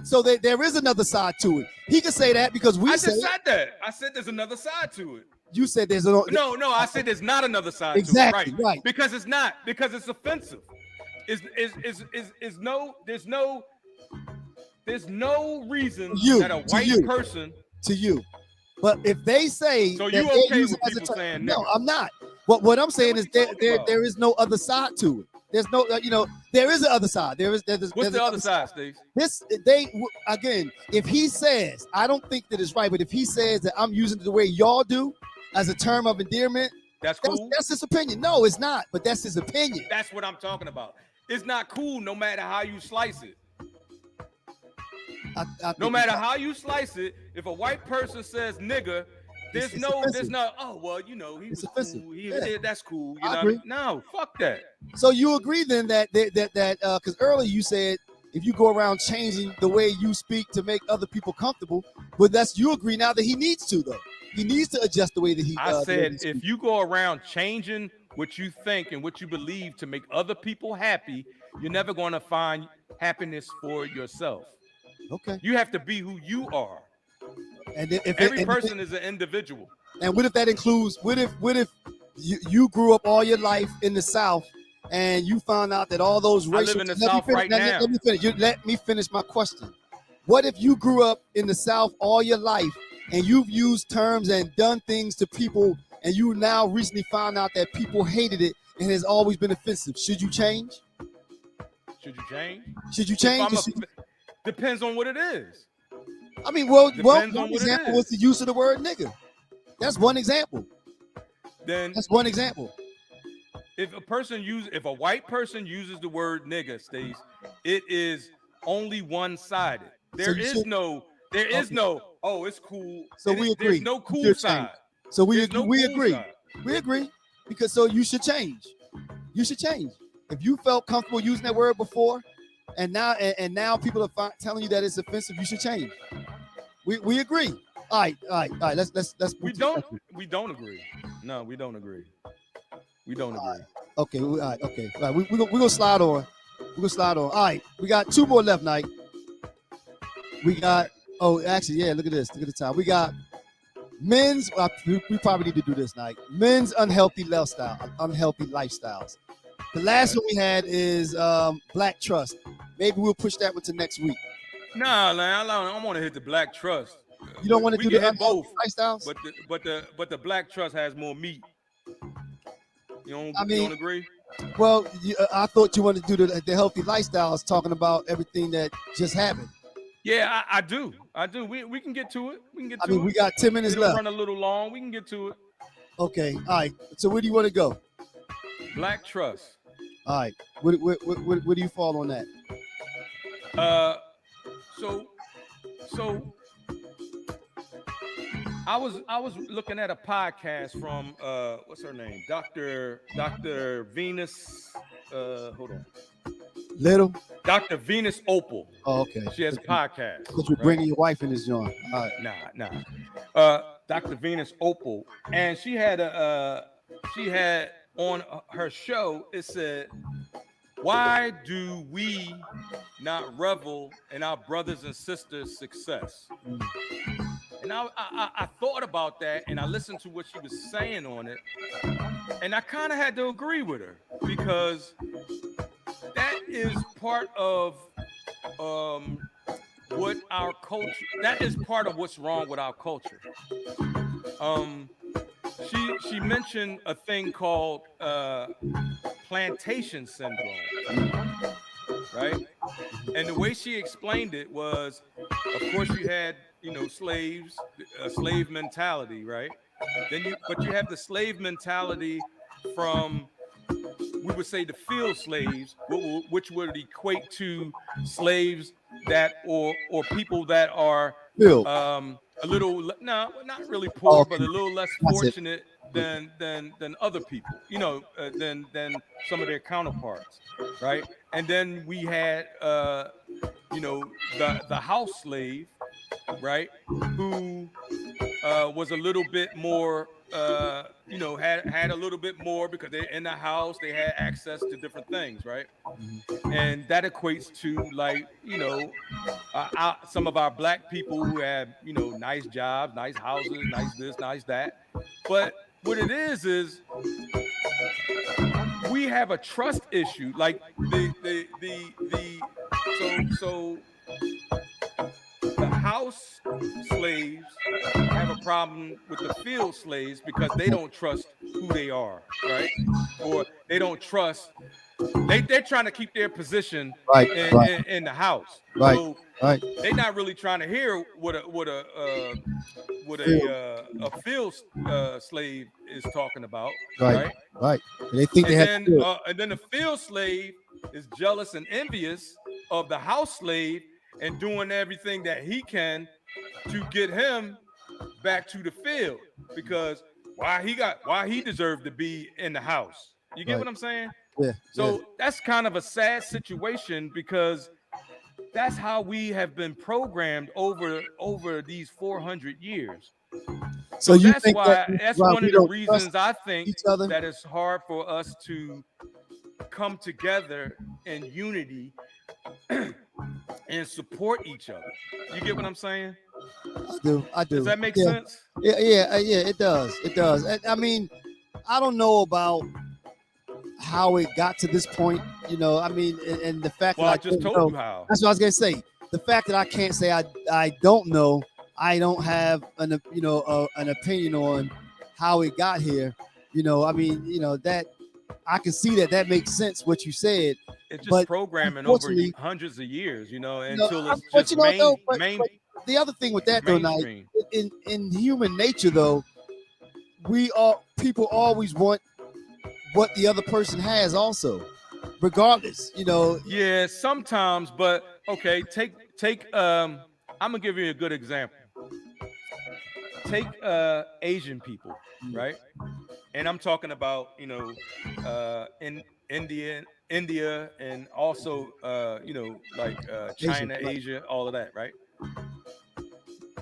So there is another side to it. He could say that because I just said that. I said there's another side to it. You said there's No. I said there's not another side Exactly, to it. right. Because it's not. Because it's offensive. There's no reason that a white person to you. But if they say so that you they okay use with it as a people term, saying no, nigga? I'm not. What I'm saying is what you talking about? there is no other side to it. There's no, there is an other side. There's What's the other side, Steve? Again, if he says, I don't think that it's right, but if he says that I'm using it the way y'all do as a term of endearment, That's cool. that's his opinion. No, it's not, but that's his opinion. That's what I'm talking about. It's not cool no matter how you slice it. I No think matter how you slice it, if a white person says nigga, there's It's no, offensive. oh well, he It's was offensive. cool. Yeah. That's cool. I You know, agree. no, fuck that. So you agree then that because earlier you said if you go around changing the way you speak to make other people comfortable, but you agree now that he needs to though. He needs to adjust the way that he. I the way said he if speaks. you go around changing what you think and what you believe to make other people happy, you're never going to find happiness for yourself. Okay. You have to be who you are. And then Every person is an individual. And what if that includes? What if you grew up all your life in the South and you found out that all those I racial? live in the South right now. Let me finish. Let me finish my question. What if you grew up in the South all your life and you've used terms and done things to people, and you now recently found out that people hated it and it has always been offensive? Should you change? Should you change? Should you change? Depends on what it is. I mean, one Depends on what it example is. was the use of the word nigga. That's one example. Then That's one example. if a white person uses the word nigga, Stace, it is only one-sided. There is no, oh, it's cool. So we agree. There's no You cool should side. change. So we There's no we cool agree. side. We agree. Because so you should change. You should change. If you felt comfortable using that word before, and now people are telling you that it's offensive, you should change. We agree. All right. Let's. We don't agree. No, we don't agree. We don't agree. Okay. All right. Okay. All right. We're gonna slide on. We're gonna slide on. All right. We got two more left, Night. We got. Oh, actually, yeah. Look at this. Look at the time. We got men's. We probably need to do this night. Men's unhealthy lifestyles. The last one we had is Black Trust. Maybe we'll push that one to next week. Nah, man, I want to hit the Black Trust. You don't want to We do can the hit both, lifestyles? but the Black Trust has more meat. You I mean, don't agree? Well, I thought you wanted to do the healthy lifestyles, talking about everything that just happened. Yeah, I do. We can get to it. We got 10 minutes It'll left. run a little long. We can get to it. Okay, all right. So where do you want to go? Black Trust. All right. Where do you fall on that? So I was looking at a podcast from what's her name? Dr. Venus. Hold on. Little. Dr. Venus Opal. Oh, okay. She has a podcast. Because you're bringing your wife in this joint. All right. Nah. Dr. Venus Opal, and she had on her show. It said, "Why do we not revel in our brothers and sisters' success?" And I thought about that, and I listened to what she was saying on it, and I kind of had to agree with her, because that is part of what our culture. That is part of what's wrong with our culture. She mentioned a thing called Plantation Syndrome, right? And the way she explained it was, of course, you had slaves, a slave mentality, right? But you have the slave mentality from, we would say, the field slaves, which would equate to slaves that or people that are a little, no, not really poor, but a little less fortunate than other people, than some of their counterparts, right? And then we had the house slave, right, who was a little bit more had a little bit more, because they're in the house, they had access to different things, right? And that equates to, like, some of our black people who have nice jobs, nice houses, nice this, nice that. But what it is we have a trust issue, like so the house slaves have a problem with the field slaves because they don't trust who they are, right? Or they don't trust. They're trying to keep their position in the house. Right. So they're not really trying to hear what a field slave is talking about, right? And they think and then the field slave is jealous and envious of the house slave and doing everything that he can to get him back to the field, because why he deserved to be in the house. You get what I'm saying? Yeah. So that's kind of a sad situation, because that's how we have been programmed over these 400 years. So that's one of the reasons I think that it's hard for us to come together in unity and support each other. You get what I'm saying? I do. Does that make sense? Yeah, it does. I mean, I don't know about how it got to this point, and the fact that I just told you how. That's what I was gonna say. The fact that I can't say I don't know, I don't have an opinion on how it got here. That I can see that makes sense what you said. It's just programming over hundreds of years, until it's just main. The other thing with that, though, in human nature, though, people always want what the other person has also, regardless, Yeah, sometimes, but okay, take I'm gonna give you a good example. Take Asian people, right? And I'm talking about, in India, and also China, Asia, all of that, right?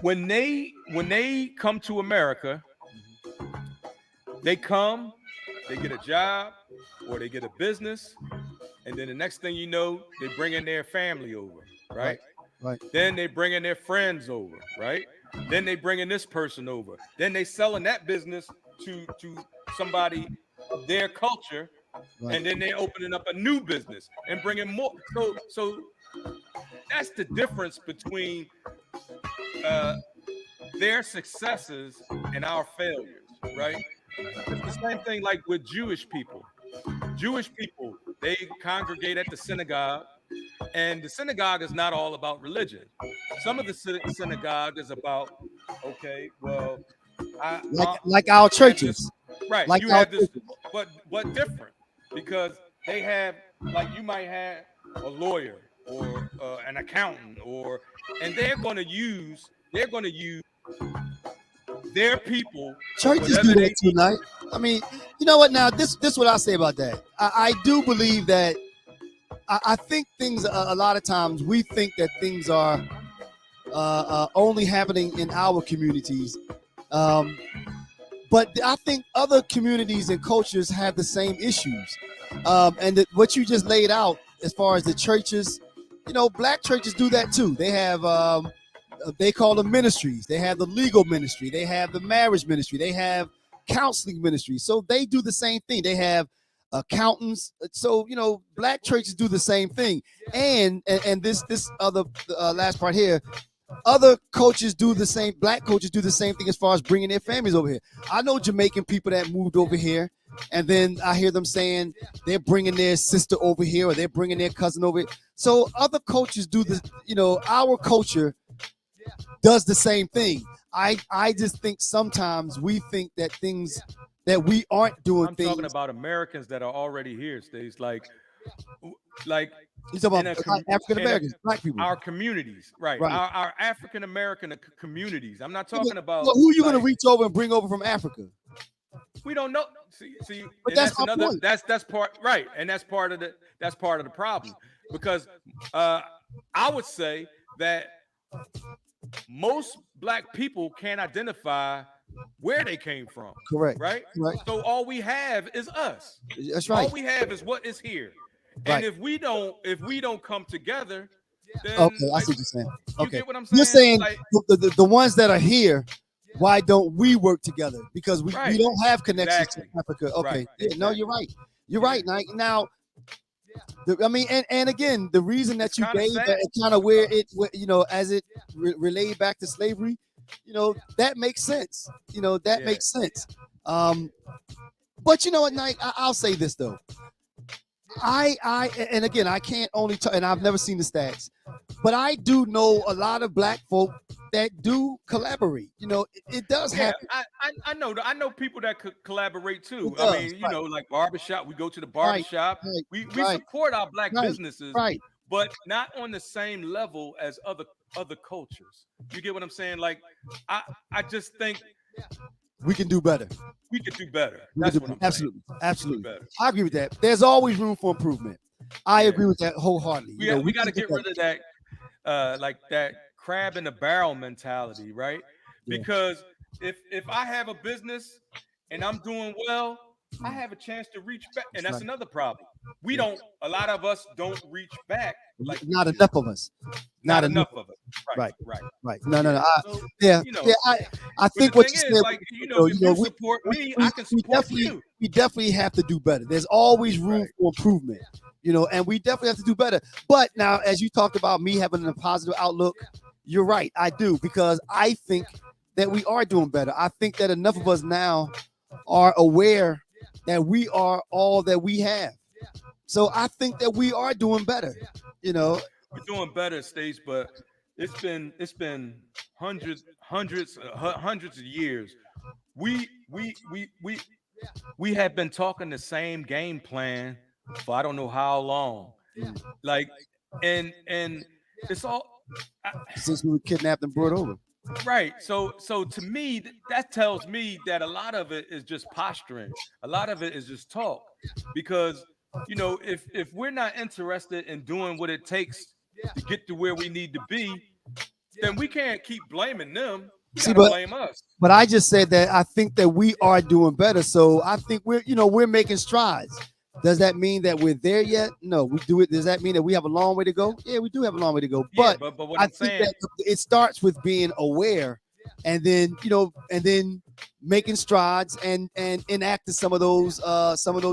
When they come to America, they get a job or they get a business, and then the next thing you know, they bring in their family over, right? Right. Then they bringing their friends over, right? Then they bringing this person over. Then they selling that business to somebody of their culture, Right. and then they opening up a new business and bringing more. So that's the difference between their successes and our failures, right? It's the same thing like with Jewish people. Jewish people, they congregate at the synagogue, and the synagogue is not all about religion. Some of the synagogue is about, okay, well, Like our you have this, churches. right? Like You our have this, churches. but different, because they have, like, you might have a lawyer or an accountant, and they're going to use their people for Churches do whatever that they too, Knight. I mean, you know what? Now, this what I say about that. I do believe that. I think things a lot of times we think that things are only happening in our communities, but I think other communities and cultures have the same issues. What you just laid out as far as the churches, black churches do that too. They have they call them ministries. They have the legal ministry. They have the marriage ministry. They have counseling ministry. So they do the same thing. They have accountants. So black churches do the same thing. And this other last part here, other coaches do the same. Black coaches do the same thing as far as bringing their families over here. I know Jamaican people that moved over here, and then I hear them saying they're bringing their sister over here or they're bringing their cousin over here. So other coaches do the, our culture does the same thing. I just think sometimes we think that things that we aren't doing. I'm talking about Americans that are already here. States like you talking about African Americans, black people, our communities, right? Our African American communities. I'm not talking about who are you going to reach over and bring over from Africa. We don't know. See, but that's another. Point. That's part, right, and that's part of the problem, because I would say that most black people can't identify where they came from. Correct. Right. So all we have is us. That's right. All we have is what is here. And if we don't come together, then okay, I see what you're saying. Okay, you get what I'm saying? You're saying the ones that are here. Why don't we work together? Because we don't have connections to Africa. Okay, right. Yeah, no, you're right. You're right. Now, I mean, and again, the reason that you gave that kind of where it, as it relayed back to slavery, that makes sense. That makes sense. But you know what, Knight, I'll say this though. And again, I can't only and I've never seen the stats, but I do know a lot of black folk that do collaborate. It does happen. I know people that could collaborate too. I mean, like barbershop. We go to the barbershop. We support our black businesses, but not on the same level as other cultures. You get what I'm saying? Like, I just think we can do better. We could do better. That's what I'm absolutely, saying. absolutely. I agree with that. There's always room for improvement. I agree with that wholeheartedly. We got to get rid of that, like that crab in the barrel mentality, right? Because if I have a business and I'm doing well, I have a chance to reach back, and that's another problem. We don't. A lot of us don't reach back. Like not enough of us. Not enough of us. Right. No. I think what you said. Like, if you support me, I can support you. We definitely have to do better. There's always room for improvement. And we definitely have to do better. But now, as you talked about me having a positive outlook, you're right. I do, because I think that we are doing better. I think that enough of us now are aware that we are all that we have. So I think that we are doing better. We're doing better, Stace, but it's been hundreds of years. We have been talking the same game plan for I don't know how long. Like, and it's all since we were kidnapped and brought over. Right. So to me, that tells me that a lot of it is just posturing. A lot of it is just talk. Because, if we're not interested in doing what it takes to get to where we need to be, then we can't keep blaming them. Blame us. But I just said that I think that we are doing better. So I think we're making strides. Does that mean that we're there yet? No, we do it. Does that mean that we have a long way to go? Yeah, we do have a long way to go. Yeah, But but what I I'm think saying, that it starts with being aware, and then and then making strides and enacting some of those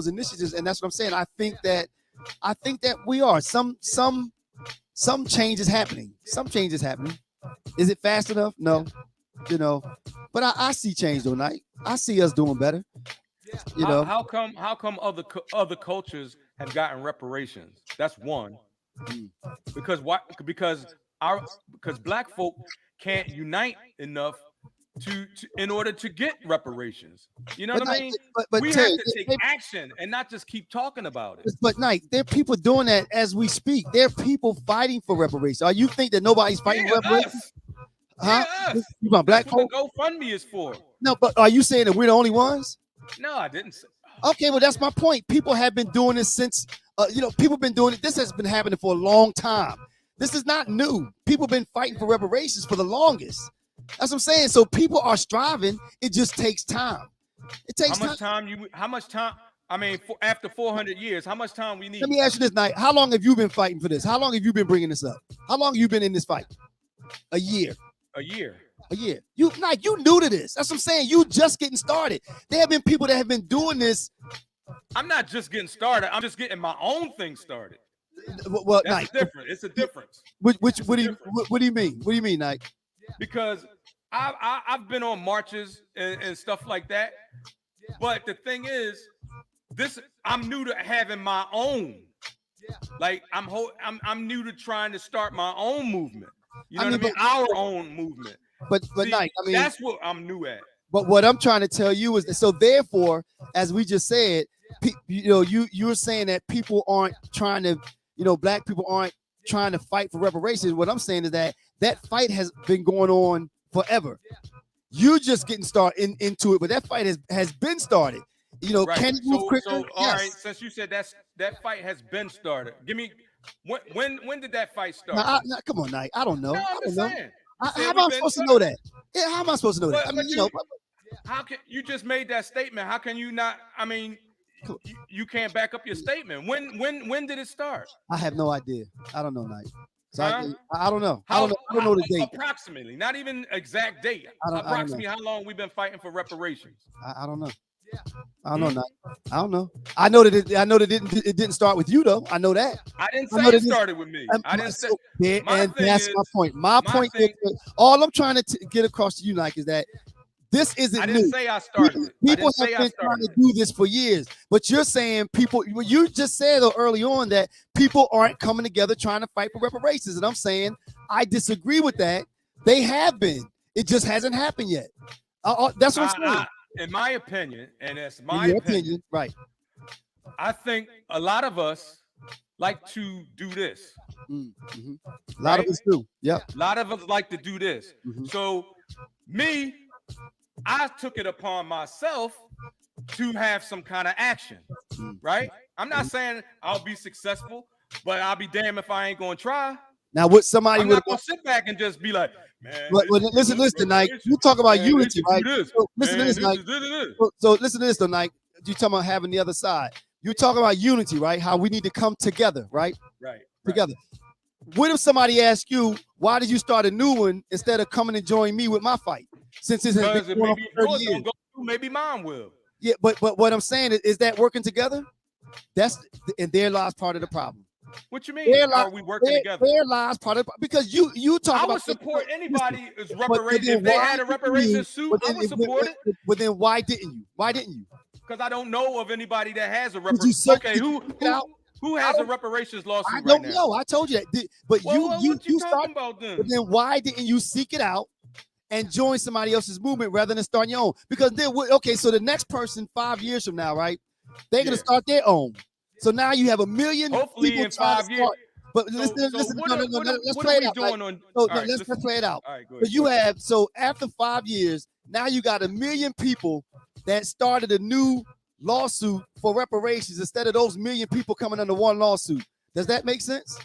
initiatives. And that's what I'm saying. I think that we are some change is happening. Some change is happening. Is it fast enough? No, but I see change though, Night. I see us doing better. how come other cultures have gotten reparations? That's one. Because why? Because black folk can't unite enough to in order to get reparations. You know what I mean? But we Terry, have to take action and not just keep talking about it. But Night, there are people doing that as we speak. There are people fighting for reparations. Are you think that nobody's fighting for reparations? Us. Huh? Yeah, us. You about black That's what folk? the GoFundMe is for. No, but are you saying that we're the only ones? No, I didn't say. Okay, well, that's my point. People have been doing this since, people have been doing it. This has been happening for a long time. This is not new. People have been fighting for reparations for the longest. That's what I'm saying. So people are striving. It just takes time. It takes How much time? I mean, after 400 years, how much time we need? Let me ask you this, Night. How long have you been fighting for this? How long have you been bringing this up? How long have you been in this fight? A year. A year. A year. You new to this. That's what I'm saying. You just getting started. There have been people that have been doing this. I'm not just getting started. I'm just getting my own thing started. Well, that's Night, different. It's a difference. What do you mean? What do you mean, Night? Because I've been on marches and stuff like that. But the thing is, I'm new to having my own. Like I'm new to trying to start my own movement. You know what I mean? Our own movement. But See, Night, I mean, that's what I'm new at. But what I'm trying to tell you is that, so therefore, as we just said, you're saying that people aren't trying to, black people aren't trying to fight for reparations. What I'm saying is that fight has been going on forever. You're just getting started into it, but that fight has been started. Right. Can you move quicker? So all right, since you said that fight has been started, give me when did that fight start? Come on, Night. I don't know. No, I don't know. saying. How am I supposed to know that? Yeah, how am I supposed to know that? I mean, how can you just made that statement? How can you not? I mean, you can't back up your statement. When did it start? I have no idea. I don't know, Night. So Huh? I don't know. I don't know the date. Approximately, not even exact date. Approximately, how long we've been fighting for reparations? I don't know. I don't know. Night. I don't know. I know that it didn't start with you though. I know that. I didn't say it started with me. I didn't say. And that's my point. My point is, all I'm trying to get across to you, Nike, is that this isn't new. I didn't say I started it. People have been trying to do this for years, but you're saying people. You just said early on that people aren't coming together trying to fight for reparations, and I'm saying I disagree with that. They have been. It just hasn't happened yet. That's what I'm saying. In my opinion, and it's my opinion, right? I think a lot of us like to do this. Mm-hmm. A lot of us do. Yeah. A lot of us like to do this. Mm-hmm. So I took it upon myself to have some kind of action, right? I'm not saying I'll be successful, but I'll be damned if I ain't gonna try. Now, what somebody would sit back and just be like, man. Listen, tonight. You talk about unity, right? So listen to this, Nike. So listen to this, tonight. You talking about having the other side. You talking about unity, right? How we need to come together, right? Right. Together. What if somebody asks you, why did you start a new one instead of coming and joining me with my fight? Since this has been going on for 30 years. Maybe mine will. Yeah, but what I'm saying is that working together? And there lies part of the problem. What you mean? Are we working together? There lies part of because you talk about. I would support anybody who's reparations. If they had a reparations suit, I would support it. But then why didn't you? Why didn't you? Because I don't know of anybody that has a reparations. Okay, who has a reparations lawsuit? I don't know. I told you that. But you talking about then? But then why didn't you seek it out and join somebody else's movement rather than starting your own? Because then, okay, so the next person 5 years from now, right? They're gonna start their own. So now you have 1 million. Hopefully in 5 years. But listen. Let's play it out. Let's play it out. All right, go ahead. So you have after 5 years, now you got 1 million people that started a new lawsuit for reparations instead of those 1 million people coming under one lawsuit. Does that make sense?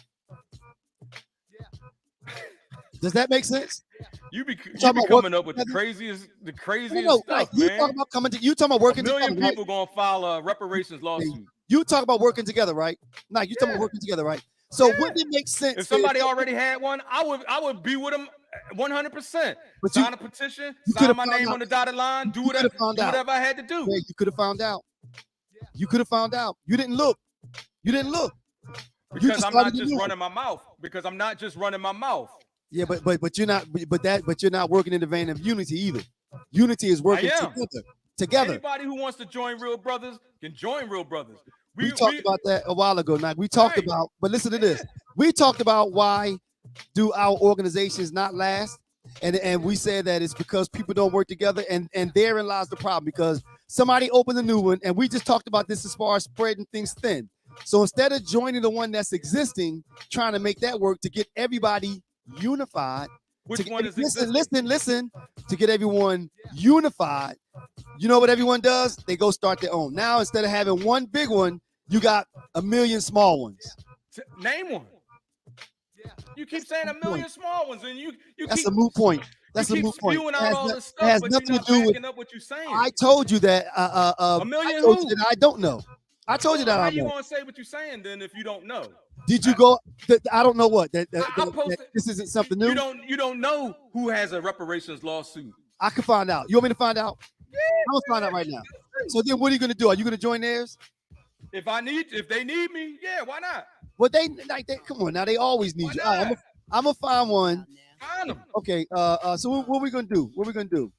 Does that make sense? You be coming up with the craziest stuff, You talking about working together. 1 million together, people gonna file a reparations lawsuit. You talk about working together, right? Nah, you talking about working together, right? So wouldn't it make sense If somebody already had one, I would be with them 100%. But Sign a petition, you could sign have my found name out. on the dotted line, do You could have found out. whatever I had to do. Yeah, you could have found out. You could have found out. You didn't look. You didn't look. Because I'm not just running my mouth. Because I'm not just running my mouth. Yeah, but you're not. But you're not working in the vein of unity either. Unity is working together. Anybody who wants to join Real Brothers can join Real Brothers. We talked about that a while ago. Now we talked about, but listen to this. We talked about why do our organizations not last, and we said that it's because people don't work together, and therein lies the problem, because somebody opened a new one, and we just talked about this as far as spreading things thin. So instead of joining the one that's existing, trying to make that work to get everybody unified. Which one is listen to get everyone unified. You know what everyone does? They go start their own. Now instead of having one big one, you got a million small ones. Name one. You keep saying a million small ones, and you that's keep, a moot point. That's a moot point. Spewing out all this stuff, has but nothing you're not to do with up what you're saying. I told you that. A million. I told you that I don't know. I told you that How I you know. gonna say what you're saying then if you don't know? Did you go? I don't know what. That this isn't something new. You don't know who has a reparations lawsuit. I can find out. You want me to find out? Yeah, I'm gonna find out right now. So then, what are you gonna do? Are you gonna join theirs? If they need me, yeah, why not? Well, they come on now. They always need you. All right, I'm gonna find one. Find them. Okay. So what are we gonna do? What are we gonna do?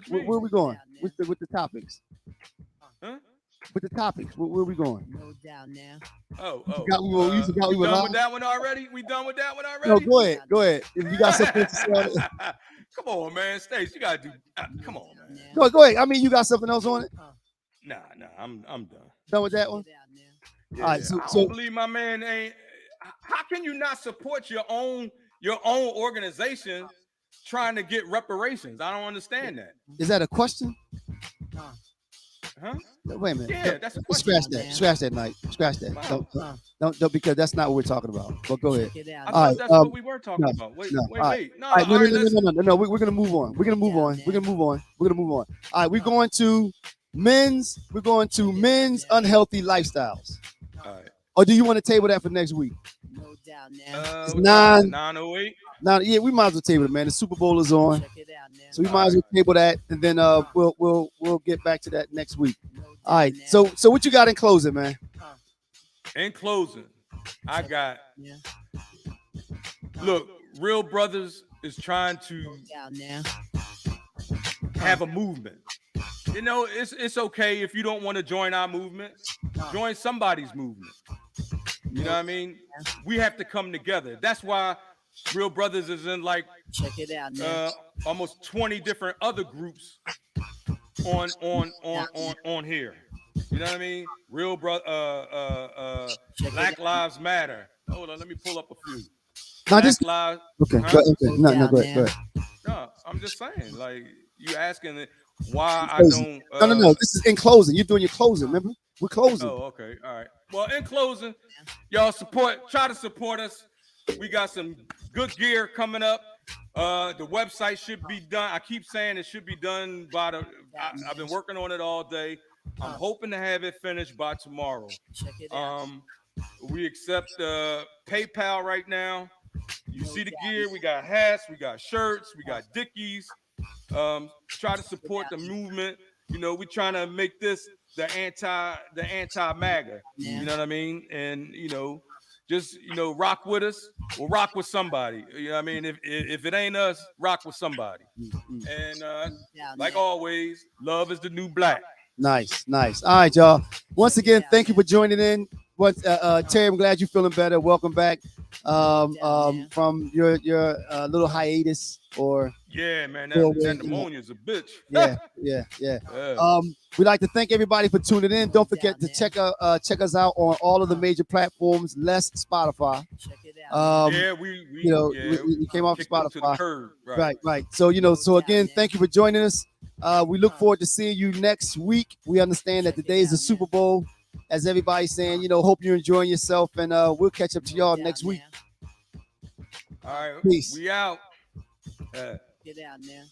Where are we going with the topics? Huh? With the topics, where are we going? No doubt now. We done with that one already? We done with that one already? No, go ahead. If you got something to say on it. Come on, man. Stace, you gotta do. Come on, man. Go ahead. I mean, you got something else on it? Nah. I'm done. Done with that one? Yeah, all right. I don't believe my man ain't. How can you not support your own organization trying to get reparations? I don't understand that. Is that a question? Huh? Wait a minute. Yeah, that's a question. Scratch that, Mike. Scratch that. Wow. Don't, because that's not what we're talking about. But go ahead. I thought that's what we were talking about. Wait. No. We're gonna move on. We're gonna move on. All right, we're going to men's unhealthy lifestyles. All right. Or do you want to table that for next week? No doubt now. It's 9:08. Now, yeah, we might as well table it, man. The Super Bowl is on, Check it out now. so we might as well table that, and then we'll get back to that next week. All right. So what you got in closing, man? In closing, I got. Look, Real Brothers is trying to have a movement. You know, it's okay if you don't want to join our movement. Join somebody's movement. You know what I mean? We have to come together. That's why Real Brothers is in like check it out now. Almost 20 different other groups on here. You know what I mean? Black Lives Matter. Hold on, let me pull up a few. Lives. Okay. Huh? No, go ahead. No, I'm just saying, like, you asking why I don't. No. This is in closing. You're doing your closing. Remember, we're closing. Oh, okay. All right. Well, in closing, y'all try to support us. We got some good gear coming up. The website should be done. I keep saying it should be done by I've been working on it all day. I'm hoping to have it finished by tomorrow. Check it out. We accept PayPal right now. You see the gear. We got hats. We got shirts. We got Dickies. Try to support the movement. You know, we're trying to make this the anti-MAGA. You know what I mean? And just rock with us or rock with somebody. You know what I mean? If it ain't us, rock with somebody. And like always, love is the new black. Nice. All right, y'all. Once again, thank you for joining in. Terry, I'm glad you're feeling better. Welcome back from your little hiatus. Or yeah, man, that pneumonia's a bitch. Yeah. We'd like to thank everybody for tuning in. Don't forget to check us out on all of the major platforms, less Spotify. Check it out. We came off Spotify. Curb, Right. So again, thank you for joining us. We look forward to seeing you next week. We understand that today is the Super Bowl, as everybody's saying. Hope you're enjoying yourself, and we'll catch up to y'all next week. All right, peace. We out. Get out now.